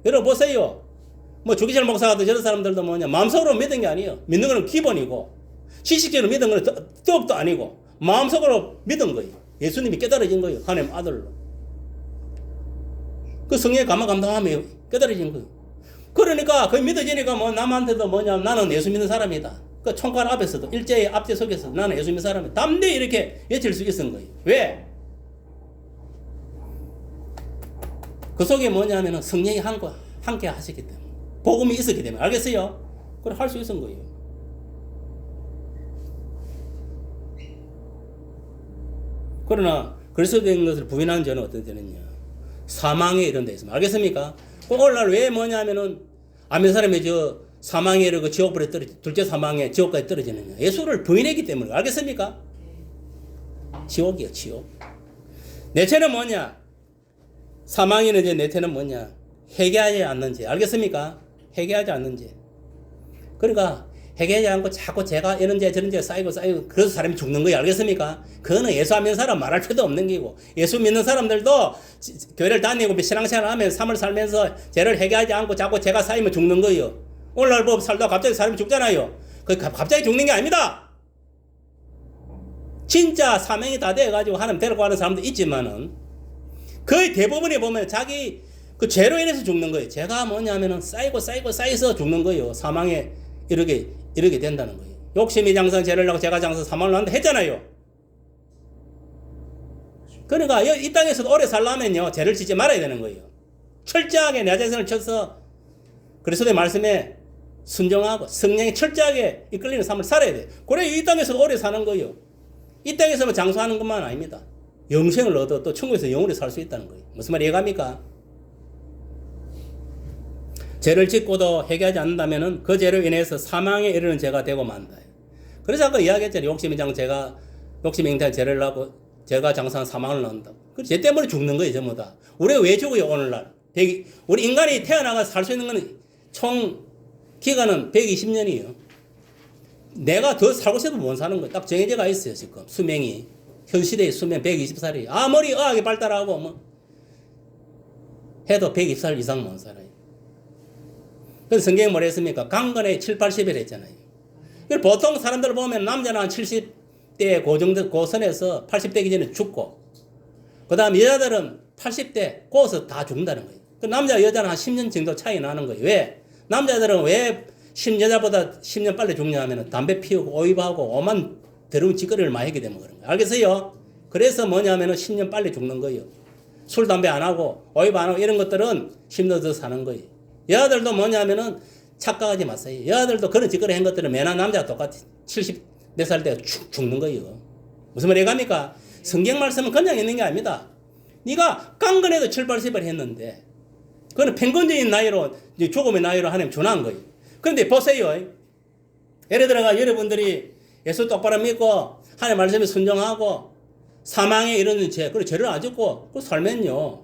Speaker 6: 여러분 보세요. 뭐 주기철 목사 같은 저런 사람들도 뭐냐 마음속으로 믿은 게 아니에요. 믿는 건 기본이고 지식적으로 믿은 건 떡도 아니고 마음속으로 믿은 거예요. 예수님이 깨달아진 거예요. 하나님 아들로. 그 성령의 감동하면 깨달아진 거예요. 그러니까 그 믿어지니까 뭐 남한테도 뭐냐 나는 예수 믿는 사람이다. 그 총괄 앞에서도 일제의 앞제 속에서 나는 예수 믿는 사람이 담대히 이렇게 외칠 수 있었던 거예요. 왜? 그 속에 뭐냐면은 성령이 함께 하셨기 때문에, 복음이 있었기 때문에. 알겠어요? 그래 할 수 있었던 거예요. 그러나 그리스도인 것을 부인하는 저는 어떤 때는요, 사망에 이런 데 있습니다. 알겠습니까? 오늘날 왜 뭐냐면은 아멘 사람이 저 사망에 이르고 지옥불에 떨어지, 둘째 사망에 지옥까지 떨어지느냐, 예수를 부인했기 때문에. 알겠습니까? 지옥이요, 지옥. 내 죄는 뭐냐? 사망에는 이제 내 죄는 뭐냐? 회개하지 않는 죄. 알겠습니까? 회개하지 않는 죄. 그러니까 회개하지 않고 자꾸 죄가 이런 죄 저런 죄 쌓이고 그래서 사람이 죽는 거예요. 알겠습니까? 그거는 예수 안 믿는 사람 말할 필요도 없는 게고, 예수 믿는 사람들도 교회를 다니고 신앙생활 하면서 삶을 살면서 죄를 회개하지 않고 자꾸 죄가 쌓이면 죽는 거예요. 오늘날 뭐 살다 갑자기 사람이 죽잖아요. 그 갑자기 죽는 게 아닙니다. 진짜 사명이 다 돼가지고 하나님 데리고 가는 사람도 있지만은 거의 대부분이 보면 자기 그 죄로 인해서 죽는 거예요. 죄가 뭐냐면은 쌓여서 죽는 거예요. 사망에 이르게 된다는 거예요. 욕심이 장성 죄를 하고 죄가 장성 사망을 한다 했잖아요. 그러니까 이 땅에서도 오래 살려면요, 죄를 짓지 말아야 되는 거예요. 철저하게 내 자신을 쳐서 그리스도의 말씀에 순종하고 성령에 철저하게 이끌리는 삶을 살아야 돼요. 그래 이 땅에서도 오래 사는 거예요. 이 땅에서만 장수하는 것만 아닙니다. 영생을 얻어 또 천국에서 영원히 살 수 있다는 거예요. 무슨 말 이해갑니까? 죄를 짓고도 회개하지 않는다면 그 죄로 인해서 사망에 이르는 죄가 되고 만다. 그래서 아까 이야기했잖아요. 욕심이 행태한 죄를 하고 죄가 장사한 사망을 낳는다고. 그 죄 때문에 죽는 거예요, 전부 다. 우리가 왜 죽어요, 오늘날? 우리 인간이 태어나가 살 수 있는 건 총 기간은 120년이에요. 내가 더 살고 싶어도 못 사는 거예요. 딱 정해져가 있어요, 지금. 수명이. 현 시대의 수명 120살이에요. 아무리 의학이 발달하고 뭐 해도 120살 이상 못 살아요. 그래서 성경이 뭐라 했습니까? 강건에 7, 80일 했잖아요. 보통 사람들 보면 남자는 한 70대 그 선에서 80대기 전에 죽고, 그 다음 여자들은 80대 고서 다 죽는다는 거예요. 그 남자 여자는 한 10년 정도 차이 나는 거예요. 왜? 남자들은 왜 여자보다 10년 빨리 죽냐 하면 담배 피우고 오입하고 오만 더러운 짓거리를 많이 하게 되면 그런 거예요. 알겠어요? 그래서 뭐냐면은 10년 빨리 죽는 거예요. 술, 담배 안 하고 오입 안 하고 이런 것들은 10년 더 사는 거예요. 여자들도 뭐냐면은 착각하지 마세요. 여자들도 그런 짓거리 한 것들은 매나 남자가 똑같이 74살 때 죽는 거예요. 무슨 말이 갑니까? 성경 말씀은 그냥 있는 게 아닙니다. 네가 깡건해도 7, 80을 했는데 그거는 평균적인 나이로, 죽음의 나이로 하나님 준한 거예요. 그런데 보세요. 예를 들어가 여러분들이 예수 똑바로 믿고 하나님 말씀에 순종하고 사망에 이르는 죄, 그리고 죄를 안 짓고 그 살면요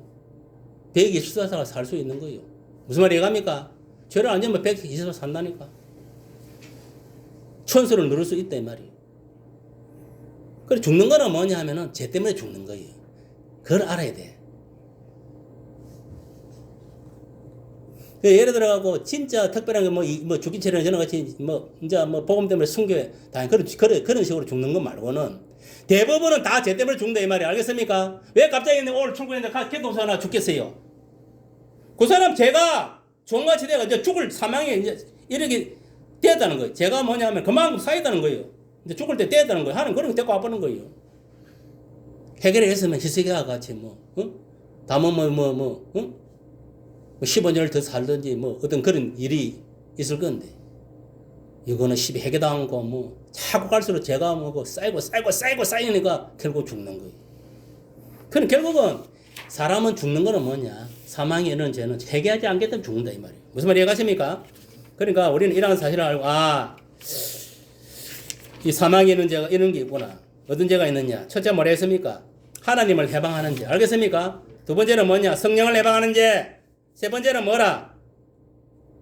Speaker 6: 124살 살 수 있는 거예요. 무슨 말이 갑니까? 죄를 안 지면 124살 산다니까. 천수를 누릴 수 있다 이 말이에요. 그래 죽는 거는 뭐냐 하면은 죄 때문에 죽는 거예요. 그걸 알아야 돼. 예를 들어가고 진짜 특별한 게 뭐 죽기 전에 저는 같이 이제 복음 때문에 순교에 다니 그런 식으로 죽는 것 말고는 대부분은 다 죄 때문에 죽는다 이 말이에요. 알겠습니까? 왜 갑자기 오늘 천국에 기도서 하나 죽겠어요? 그 사람 죄가 종같이 돼가 이제 죽을 사망에 이제 이렇게 되었다는 거예요. 죄가 뭐냐면 그만큼 쌓였다는 거예요. 이제 죽을 때 되었다는 거예요. 하는 그런 거 데리고 와보는 거예요. 해결을 했으면 희석이와 같이 응? 15년을 더 살든지 어떤 그런 일이 있을 건데, 이거는 회개당하고 자꾸 갈수록 죄가 쌓이니까 결국 죽는 거예요. 그럼 결국은 사람은 죽는 거는 뭐냐? 사망에 이르는 죄는 회개하지 않겠다면 죽는다 이 말이에요. 무슨 말이 이해가십니까? 그러니까 우리는 이런 사실을 알고 이 사망에 있는 죄가 이런 게 있구나. 어떤 죄가 있느냐? 첫째 뭐라 했습니까? 하나님을 해방하는 죄. 알겠습니까? 두 번째는 뭐냐? 성령을 해방하는 죄. 세 번째는 뭐라?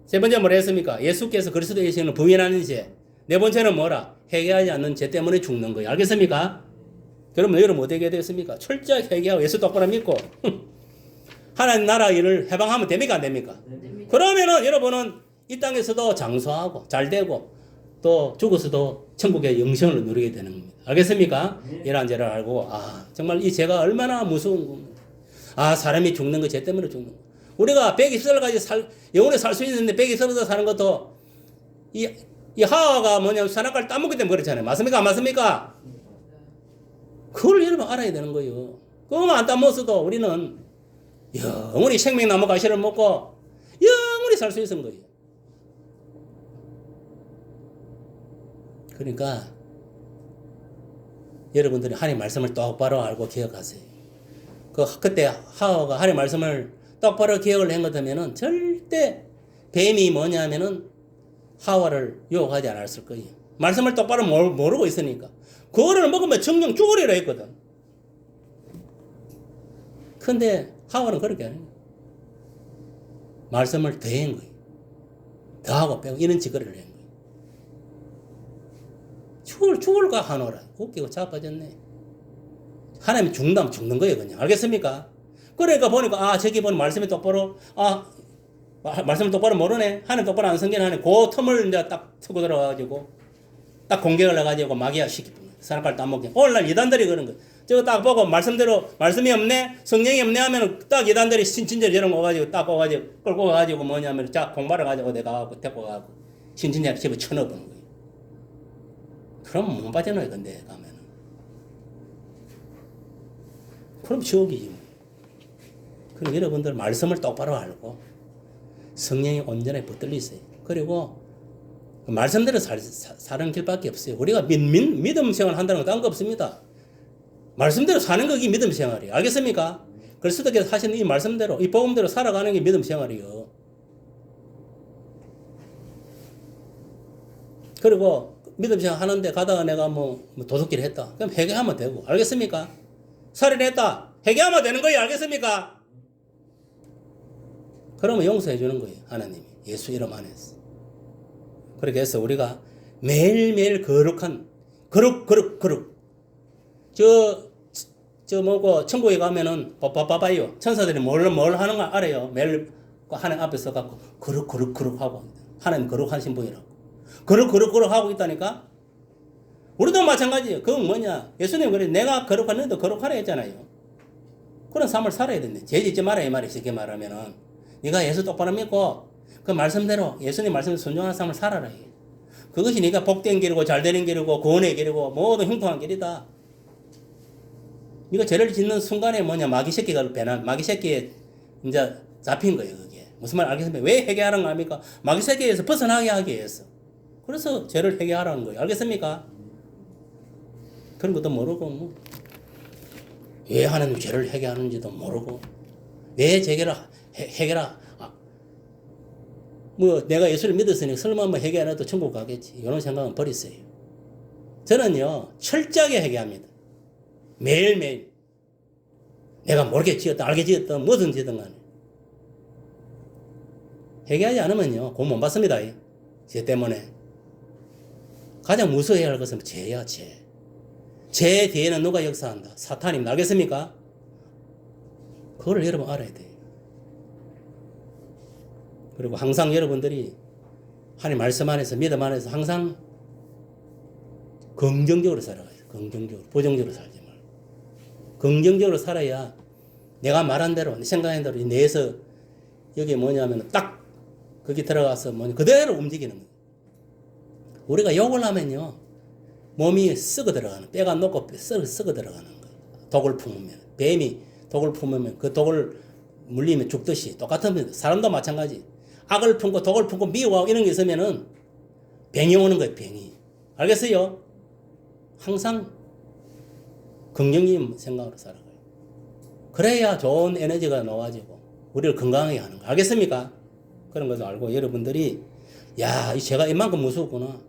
Speaker 6: 세 번째 뭐라 했습니까? 예수께서 그리스도의 신을 부인하는 죄. 네 번째는 뭐라? 회개하지 않는 죄 때문에 죽는 거예요. 알겠습니까? 그러면 여러분 어떻게 되겠습니까? 철저하게 회개하고 예수 똑바로 믿고 하나님 나라 일을 해방하면 됩니까? 안 됩니까? 그러면은 여러분은 이 땅에서도 장수하고 잘되고 또 죽어서도 천국의 영생을 누리게 되는 겁니다. 알겠습니까? 이러한 죄를 알고 정말 이 죄가 얼마나 무서운 겁니다. 사람이 죽는 거 죄 때문에 죽는 거. 우리가 120살까지 영원히 살 수 있는데 120살 사는 것도 이 이 하와가 뭐냐 선악과를 따먹기 때문에 그렇잖아요. 맞습니까? 안 맞습니까? 그걸 여러분 알아야 되는 거예요. 그거만 안 따먹었어도 우리는 영원히 생명나무 가시를 먹고 영원히 살 수 있는 거예요. 그러니까 여러분들이 하나님 말씀을 똑바로 알고 기억하세요. 그때 하와가 하나님 말씀을 똑바로 기억을 한 것 같으면은 절대 뱀이 뭐냐면은 하와를 유혹하지 않았을 거예요. 말씀을 똑바로 모르고 있으니까. 그거를 먹으면 정령 죽으리라 했거든. 근데 하와는 그렇게 안 해요. 말씀을 더한 거예요. 더하고 빼고 이런 짓거리를 한 거예요. 죽을까 하노라. 웃기고 자빠졌네. 하나님이 죽는다면 죽는 거예요, 그냥. 알겠습니까? 그러니까 보니까, 저기 보니 말씀이 똑바로, 말씀을 똑바로 모르네. 하나님 똑바로 안 성경하네. 그 틈을 이제 딱 트고 들어가가지고, 딱 공격을 해가지고 마귀야 시키고, 사람까지 따먹게. 오늘날 이단들이 그런 거예요. 저거 딱 보고 말씀대로, 말씀이 없네? 성령이 없네? 하면 딱 이단들이 신친절 저런 거 가지고 딱 와가지고, 끌고 가가지고 뭐냐면, 자, 공발을 가지고 내가 가고, 데리고 가고, 신친절 집에 쳐넣어보는 거예요. 그럼 못 빠져나요, 근데 가면은. 그럼 지옥이지. 그럼 여러분들 말씀을 똑바로 알고 성령이 온전히 붙들리세요. 그리고 말씀대로 사는 길밖에 없어요. 우리가 믿음 생활 한다는 건 딴 거 없습니다. 말씀대로 사는 게 믿음 생활이에요. 알겠습니까? 그리스도께서 하시는 이 말씀대로, 이 복음대로 살아가는 게 믿음 생활이에요. 그리고 믿음 생활 하는데 가다가 내가 뭐 도둑질 했다. 그럼 회개하면 되고. 알겠습니까? 살인했다. 회개하면 되는 거예요. 알겠습니까? 그러면 용서해 주는 거예요. 하나님이. 예수 이름 안에서. 그렇게 해서 우리가 매일매일 거룩한, 거룩. 뭐고, 천국에 가면은, 봐봐요. 천사들이 뭘 하는 거 알아요. 매일 하나님 앞에 서갖고, 거룩 하고. 하나님 거룩하신 분이라고. 거룩 하고 있다니까? 우리도 마찬가지예요. 그건 뭐냐? 예수님 그래, 내가 거룩한 너도 거룩하라 했잖아요. 그런 삶을 살아야 된대. 죄 짓지 마라, 이 말이 쉽게 말하면은. 네가 예수 똑바로 믿고, 그 말씀대로, 예수님 말씀에 순종하는 삶을 살아라. 그것이 네가 복된 길이고, 잘되는 길이고, 구원의 길이고, 모든 형통한 길이다. 네가 죄를 짓는 순간에 뭐냐, 마귀 새끼가 배난, 마귀 새끼에 이제 잡힌 거예요, 그게. 무슨 말 알겠습니까? 왜 회개하는 거 아닙니까? 마귀 새끼에서 벗어나게 하기 위해서. 그래서 죄를 회개하라는 거예요. 알겠습니까? 그런 것도 모르고, 뭐. 왜 하나님 죄를 회개하는지도 모르고, 왜 죄를 회개라. 뭐, 내가 예수를 믿었으니 설마 뭐 회개 안 해도 천국 가겠지. 이런 생각은 버리세요. 저는요, 철저하게 회개합니다. 매일매일. 내가 모르게 지었다, 알게 지었다, 무슨 지든 간에. 회개하지 않으면요, 곧 못 받습니다. 죄 때문에. 가장 무서워해야 할 것은 죄야, 죄. 죄 뒤에는 누가 역사한다? 사탄입니다. 알겠습니까? 그걸 여러분 알아야 돼요. 그리고 항상 여러분들이 하나님 말씀 안에서, 믿음 안에서 항상 긍정적으로 살아가요. 긍정적으로. 부정적으로 살지 말고. 긍정적으로 살아야 내가 말한 대로, 내 생각한 대로 내에서 여기 뭐냐면 딱 거기 들어가서 그대로 움직이는 거예요. 우리가 욕을 하면요, 몸이 썩어 들어가는, 뼈가 녹고 썩어 들어가는 거예요. 독을 품으면. 뱀이 독을 품으면 그 독을 물리면 죽듯이 똑같은 겁니다. 사람도 마찬가지. 악을 품고 독을 품고 미워하고 이런 게 있으면은 병이 오는 거예요, 병이. 알겠어요? 항상 긍정적인 생각으로 살아가요. 그래야 좋은 에너지가 나와지고 우리를 건강하게 하는 거예요. 알겠습니까? 그런 것도 알고 여러분들이, 야, 이 죄가 이만큼 무섭구나.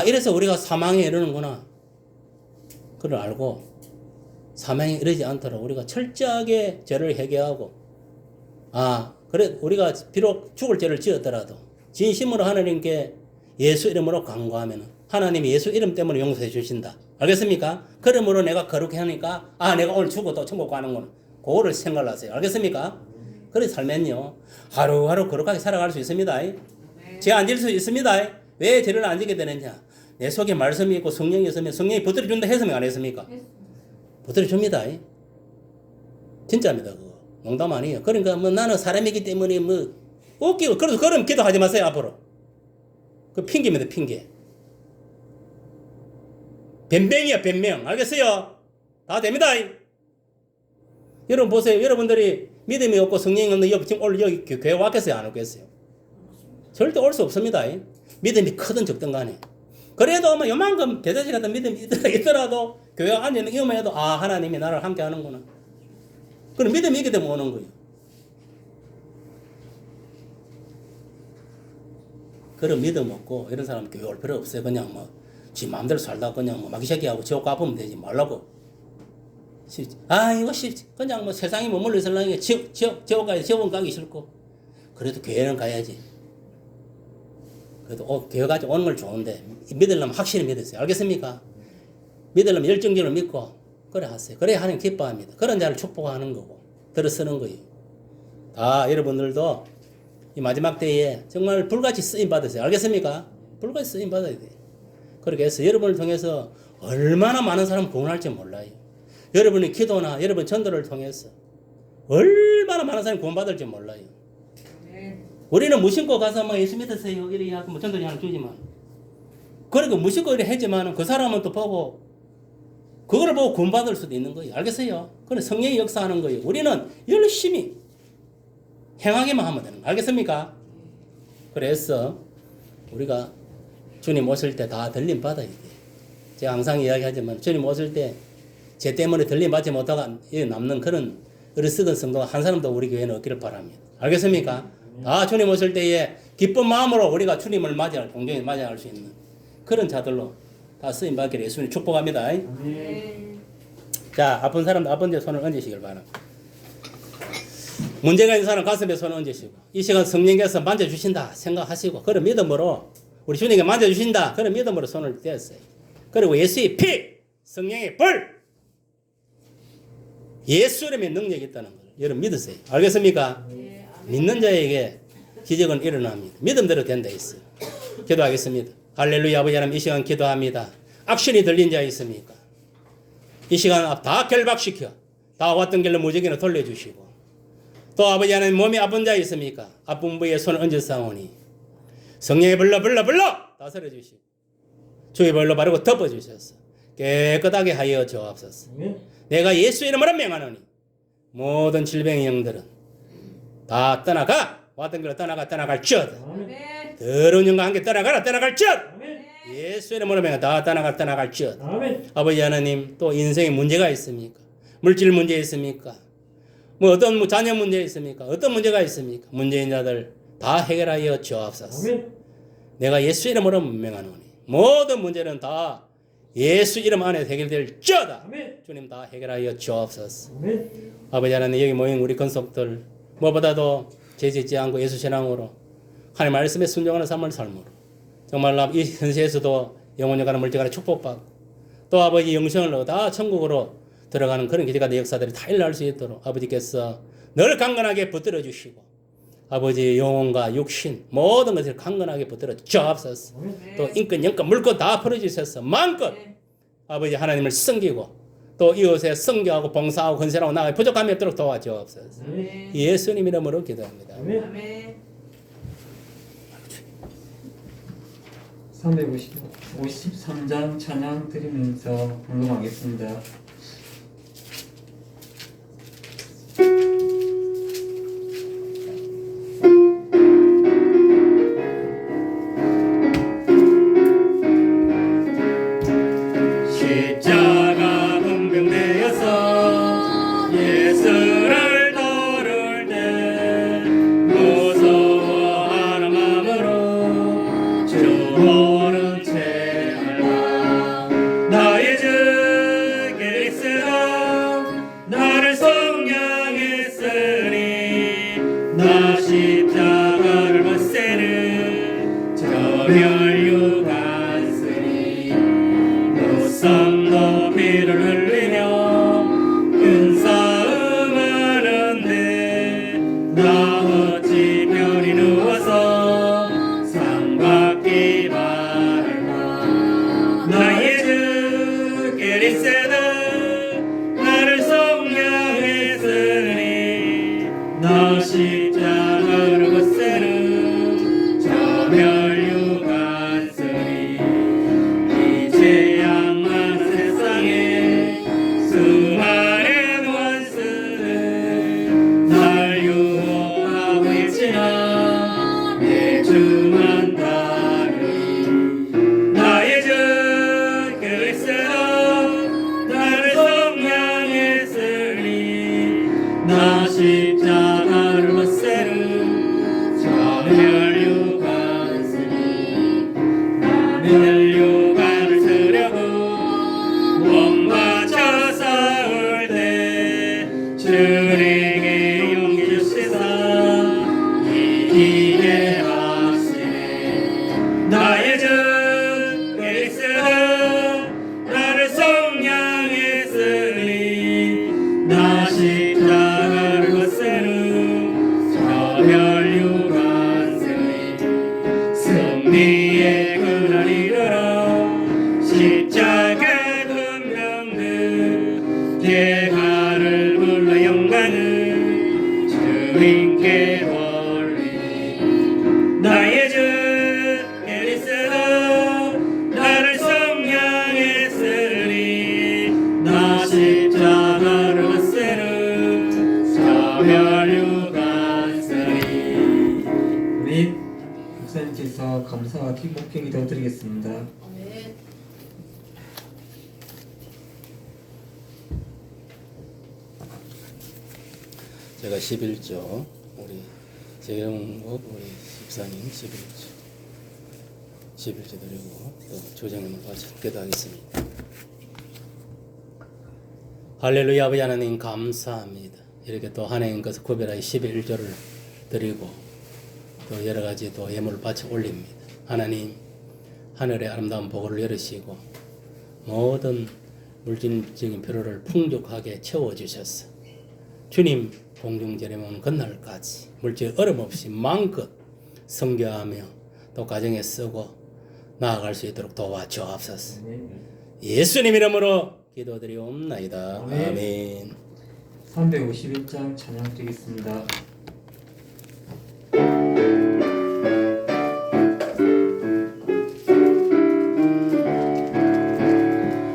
Speaker 6: 이래서 우리가 사망에 이르는구나. 그걸 알고 사망에 이르지 않도록 우리가 철저하게 죄를 회개하고, 그래, 우리가 비록 죽을 죄를 지었더라도 진심으로 하나님께 예수 이름으로 간구하면 하나님이 예수 이름 때문에 용서해 주신다. 알겠습니까? 그러므로 내가 거룩해 하니까, 내가 오늘 죽어도 천국 가는구나. 그거를 생각을 하세요. 알겠습니까? 그래 살면요, 하루하루 거룩하게 살아갈 수 있습니다. 죄 안 질 수 있습니다. 왜 죄를 안 지게 되느냐? 내 속에 말씀이 있고 성령이 있으면 성령이 붙들어준다 했습니까? 안 했습니까? 붙들어줍니다. 진짜입니다. 그거 농담 아니에요. 그러니까 뭐 나는 사람이기 때문에 뭐 웃기고, 그래서 그럼 기도하지 마세요. 앞으로 그 핑계입니다. 핑계. 변명이야, 변명. 알겠어요? 다 됩니다. 여러분 보세요. 여러분들이 믿음이 없고 성령이 없는 여기 지금 오늘 여기 교회 왔겠어요? 안 왔겠어요? 절대 올 수 없습니다. 믿음이 크든 적든 간에. 그래도 아마 요만큼 대대지 같은 믿음이 있더라도 교회 안에 있는 이만 해도 아, 하나님이 나를 함께 하는구나. 그럼 믿음이 있게 되면 오는 거예요. 그런 믿음 없고 이런 사람 교회 올 필요 없어요. 그냥 뭐 지 마음대로 살다 그냥 뭐 마귀 새끼하고 지옥 가보면 되지 말라고. 아 이거 그냥 뭐 세상에 머물러 있으려니 지옥 가야지. 지옥은 가기 싫고 그래도 교회는 가야지. 그래도 교회 가지 오는 걸 좋은데 믿으려면 확실히 믿으세요. 알겠습니까? 믿으려면 열정적으로 믿고 그래 하세요. 그래야 하나님 기뻐합니다. 그런 자를 축복하는 거고 들어 쓰는 거예요. 다 여러분들도 이 마지막 때에 정말 불같이 쓰임 받으세요. 알겠습니까? 불같이 쓰임 받아야 돼요. 그렇게 해서 여러분을 통해서 얼마나 많은 사람 구원할지 몰라요. 여러분의 기도나 여러분 전도를 통해서 얼마나 많은 사람이 구원받을지 몰라요. 우리는 무심코 가서 뭐 예수 믿으세요 이렇게 하고 뭐 전도를 하나 주지만 그러니까 무심코 이렇게 했지만 그 사람은 또 보고 그걸 보고 구원받을 수도 있는 거예요. 알겠어요? 그건 성령이 역사하는 거예요. 우리는 열심히 행하기만 하면 되는 거예요. 알겠습니까? 그래서 우리가 주님 오실 때 다 들림 받아야 돼요. 제가 항상 이야기하지만 주님 오실 때 제 때문에 들림 받지 못하고 남는 그런 어리석은 성도가 한 사람도 우리 교회는 없기를 바랍니다. 알겠습니까? 다 주님 오실 때에 기쁜 마음으로 우리가 주님을 맞이할, 공정히 맞이할 수 있는 그런 자들로 다 쓰임 받기를 예수님 축복합니다. 자, 아픈 사람도 아픈 데 손을 얹으시길 바랍니다. 문제가 있는 사람 가슴에 손을 얹으시고 이 시간 성령께서 만져주신다 생각하시고 그런 믿음으로 우리 주님께 만져주신다 그런 믿음으로 손을 떼었어요. 그리고 예수의 피, 성령의 불, 예수 이름의 능력이 있다는 걸 여러분 믿으세요. 알겠습니까? 믿는 자에게 기적은 일어납니다. 믿음대로 된다 있어요. 기도하겠습니다. 할렐루야. 아버지 하나님 이 시간 기도합니다. 악신이 들린 자 있습니까? 이 시간 다 결박시켜 다 왔던 길로 무적인을 돌려주시고 또 아버지 하나님 몸이 아픈 자 있습니까? 아픈 부위에 손을 얹어싸오니 성령의 불러 다스려 주시고 주의 불로 바르고 덮어주셔서 깨끗하게 하여 주옵소서. 내가 예수 이름으로 명하노니 모든 질병의 영들은 다 떠나가 왔던 길로 떠나갈지어다. 더러운 영과 함께 떠나갈지어다. 예수 이름으로 명하 다 떠나갈지어다. 아버지 하나님 또 인생에 문제가 있습니까? 물질 문제 있습니까? 뭐 어떤 자녀 문제 있습니까? 어떤 문제가 있습니까? 문제인 자들 다 해결하여 주옵소서. 내가 예수 이름으로 명하노니 모든 문제는 다 예수 이름 안에 해결될지어다. 주님 다 해결하여 주옵소서. 아버지 하나님 여기 모인 우리 건속들 무엇보다도 죄짓지 않고 예수 신앙으로 하나님 말씀에 순종하는 삶을 삶으로 정말 이 현세에서도 영원히 가는 물질간에 축복받고 또 아버지 영생을 얻어 천국으로 들어가는 그런 기적과 역사들이 다 일어날 수 있도록 아버지께서 늘 강건하게 붙들어 주시고 아버지 영혼과 육신 모든 것을 강건하게 붙들어 주옵소서. 또 인권 영권 물권 다 풀어주셔서 마음껏 아버지 하나님을 섬기고 또 이웃에 섬겨하고 봉사하고 건설하고 나아가 부족함이 없도록 도와주옵소서. 예수님 이름으로 기도합니다.
Speaker 2: 353장 찬양 드리면서 공동하겠습니다.
Speaker 1: 십자가 분병되어서 예수를 따를 때 무서워하는 마음으로 주 오는 채 알라. 나의 주 그리스도 나를 속량했으니 나 십자가를 벗세는 저 혈육 섬도 피를 흘리며 큰 싸움하는데 나 어찌 편히 누워서 상 받기 바랄까. 나의 주 그리스도 나를 속량했으니 나 십자가를 벗세는 저 혈육 십자가를 벗세는 저멸류관 쓰니 멸류관을 쓰려고 몸과 쳐 싸울 때 주에게 용기 주시사 이기게 하시네. 나의 주 그리스도 나를 속량했으니 나 십자가를 벗세는 저멸류관 쓰니 승리의 그날 이르러 십자가 금명들 대가를 불러 영광을 주님께 돌리. 나의 주 그리스도 나를 속량했으니 나 십자가를 벗세는 저멸류관 쓰니.
Speaker 2: 아멘. 목사님께서 감사와 기복의 기도 드리겠습니다.
Speaker 5: 아멘.
Speaker 6: 제가 11조, 우리 재영욱 우리 집사님 11조 드리고 또 조정님을 같이 기도하겠습니다. 할렐루야. 아버지 하나님 감사합니다. 이렇게 또 하나님 것을 구별하여 11조를 드리고 또 여러 가지 또 예물을 바쳐 올립니다. 하나님 하늘의 아름다운 복을 열으시고 모든 물질적인 필요를 풍족하게 채워주셨어. 주님 공중제례문 그날까지 물질 어려움 없이 마음껏 성교하며 또 가정에 쓰고 나아갈 수 있도록 도와주옵소서. 예수님 이름으로 기도드리옵나이다. 아멘.
Speaker 2: 351장 찬양 드리겠습니다.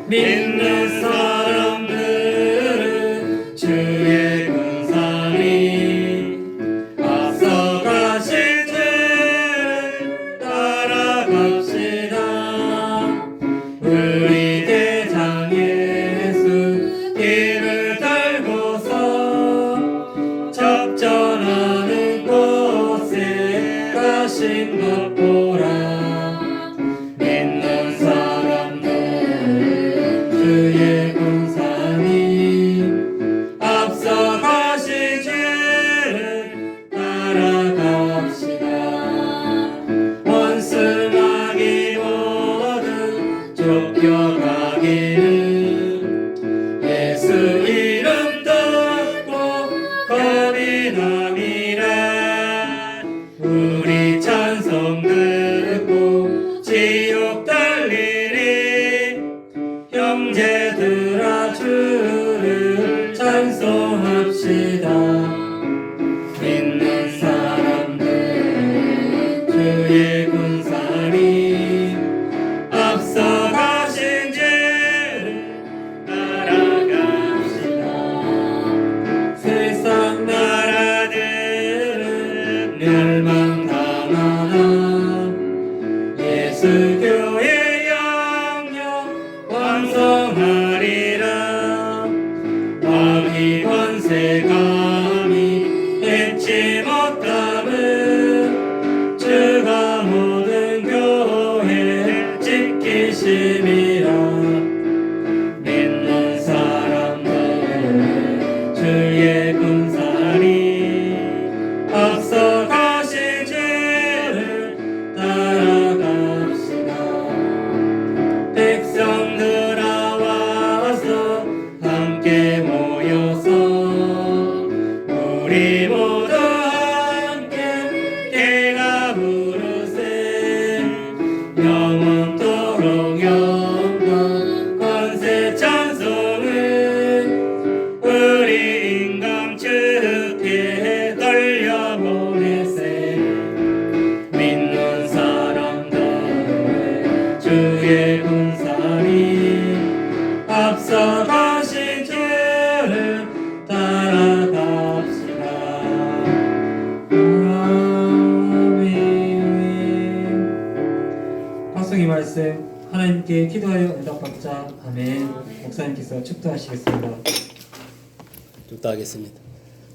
Speaker 1: 믿는 사람들은 주의 군사니 앞서가신 주를 따라갑시다. 우리 대장 예수 길을 달고서 접전하는 곳에 가신 것 보라. 믿는 사람들 주의 군사니 앞서가신 주를 따라갑시다. 원수마귀 모두 쫓겨가기는 예수 이름 듣고 겁이 남이라. 우리 찬송 듣고 지옥 달리리. 형제들아 주를 찬송합시다. 믿는 사람들 주의 군사니 앞서가신 주를 따라갑시다. 세상 나라들은 멸망당하나 예수 교회 영영 완성하리라. 마귀 권세 감히 잊지 못함은 주가 모든 교회 지키심이라. 믿는 사람들 주의 군사니 앞서가신 주를 따라갑시다. 백성들아 와서 함께 모여서 우리 모두 함께 깨가 부르세. 영원토록 영광 권세 찬송을 우리 인간 주께 돌려보내세. 믿는 사람들 주의 군사니 앞서가신 주를 따라갑시다.
Speaker 2: 아멘. 박성희 말씀 하나님께 기도하여 응답받자. 아멘. 목사님께서 축도하시겠습니다.
Speaker 6: 축도하겠습니다.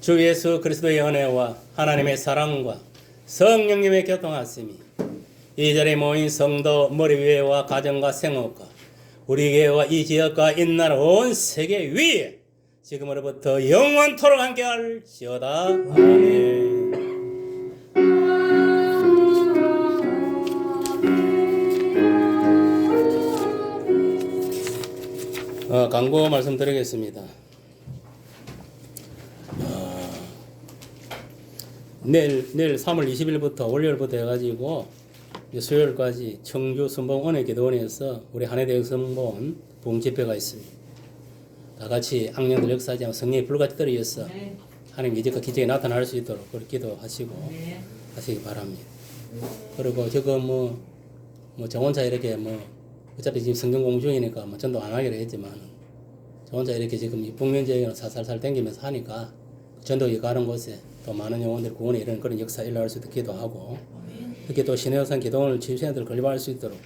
Speaker 6: 주 예수 그리스도의 은혜와 하나님의 사랑과 성령님의 교통하심이 이 자리에 모인 성도 머리 위에와 가정과 생업과 우리 교회와 이 지역과 인나라 온 세계 위에 지금으로부터 영원토록 함께할지어다. 아멘. 광고 말씀드리겠습니다. 내일 3월 20일부터 월요일부터 해가지고 수요일까지 청주 선봉 은혜 기도원에서 우리 한해대학 선봉 봉집회가 있습니다. 다 같이 악령들 역사하지 않고 성령이 불같이 떨어져서 하나님 이제껏 기적이 나타날 수 있도록 그렇게 기도하시고 하시기 바랍니다. 그리고 저거 뭐 저 혼자 이렇게 어차피 지금 성경 공부 중이니까 전도 안 하기로 했지만 저 혼자 이렇게 지금 북면지역으로 살살살 땡기면서 하니까 전도에 가는 곳에 또 많은 영혼들 구원에 이런 그런 역사 일어날 수 있도록 기도하고 이렇게 또 신혜우산 기도원을 치유생들 건립할 수 있도록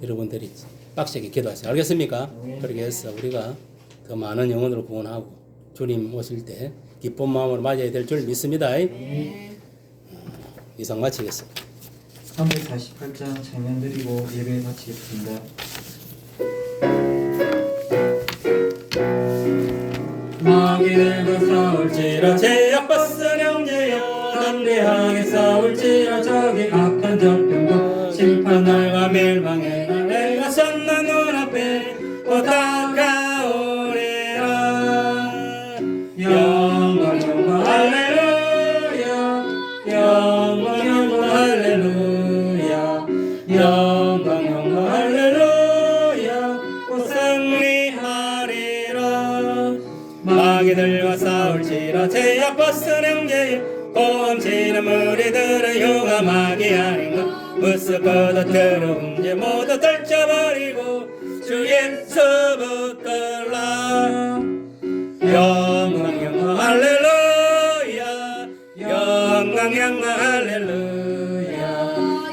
Speaker 6: 여러분들이 빡세게 기도하세요. 알겠습니까? 그렇게 해서 우리가 더 많은 영혼으로 구원하고 주님 오실 때 기쁜 마음으로 맞아야 될 줄 믿습니다. 이상 마치겠습니다.
Speaker 2: 348장 장면 드리고 예배 마치겠습니다.
Speaker 1: 마귀들과 싸울지라 제약받은 형제여 담대하게 싸울지라 적의 악한 적병과 심판날과 멸망의 날 내가 선난 눈앞에 곧 다가오리라. 영광 영광 할렐루야 영광 영광 할렐루야 영광 영광 할렐루야 곧 승리하리라. 마귀들과 싸울지라 제약받은 형제여 꼼치는 무리들은 용감하게 아닌가 무스 뻗어들어 문제 모두 떨쳐버리고 주 예수 붙들라. 영광 영광 할렐루야 영광 영광 할렐루야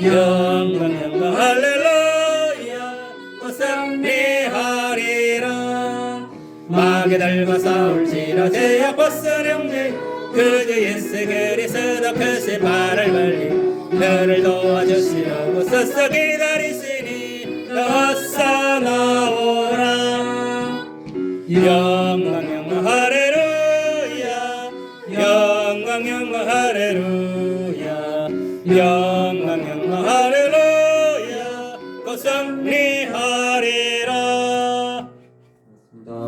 Speaker 1: 영광 영광 할렐루야 곧 승리하리라. 마귀들과 싸울지라 제약받은 형제 그저 예수 그리스도 크신 발을 벌리 너를 도와주시려고 서서 기다리시니 어서 나오라. 영광 영광 할렐루야 영광 영광 할렐루야 영광 영광 할렐루야 곧 승리하리라.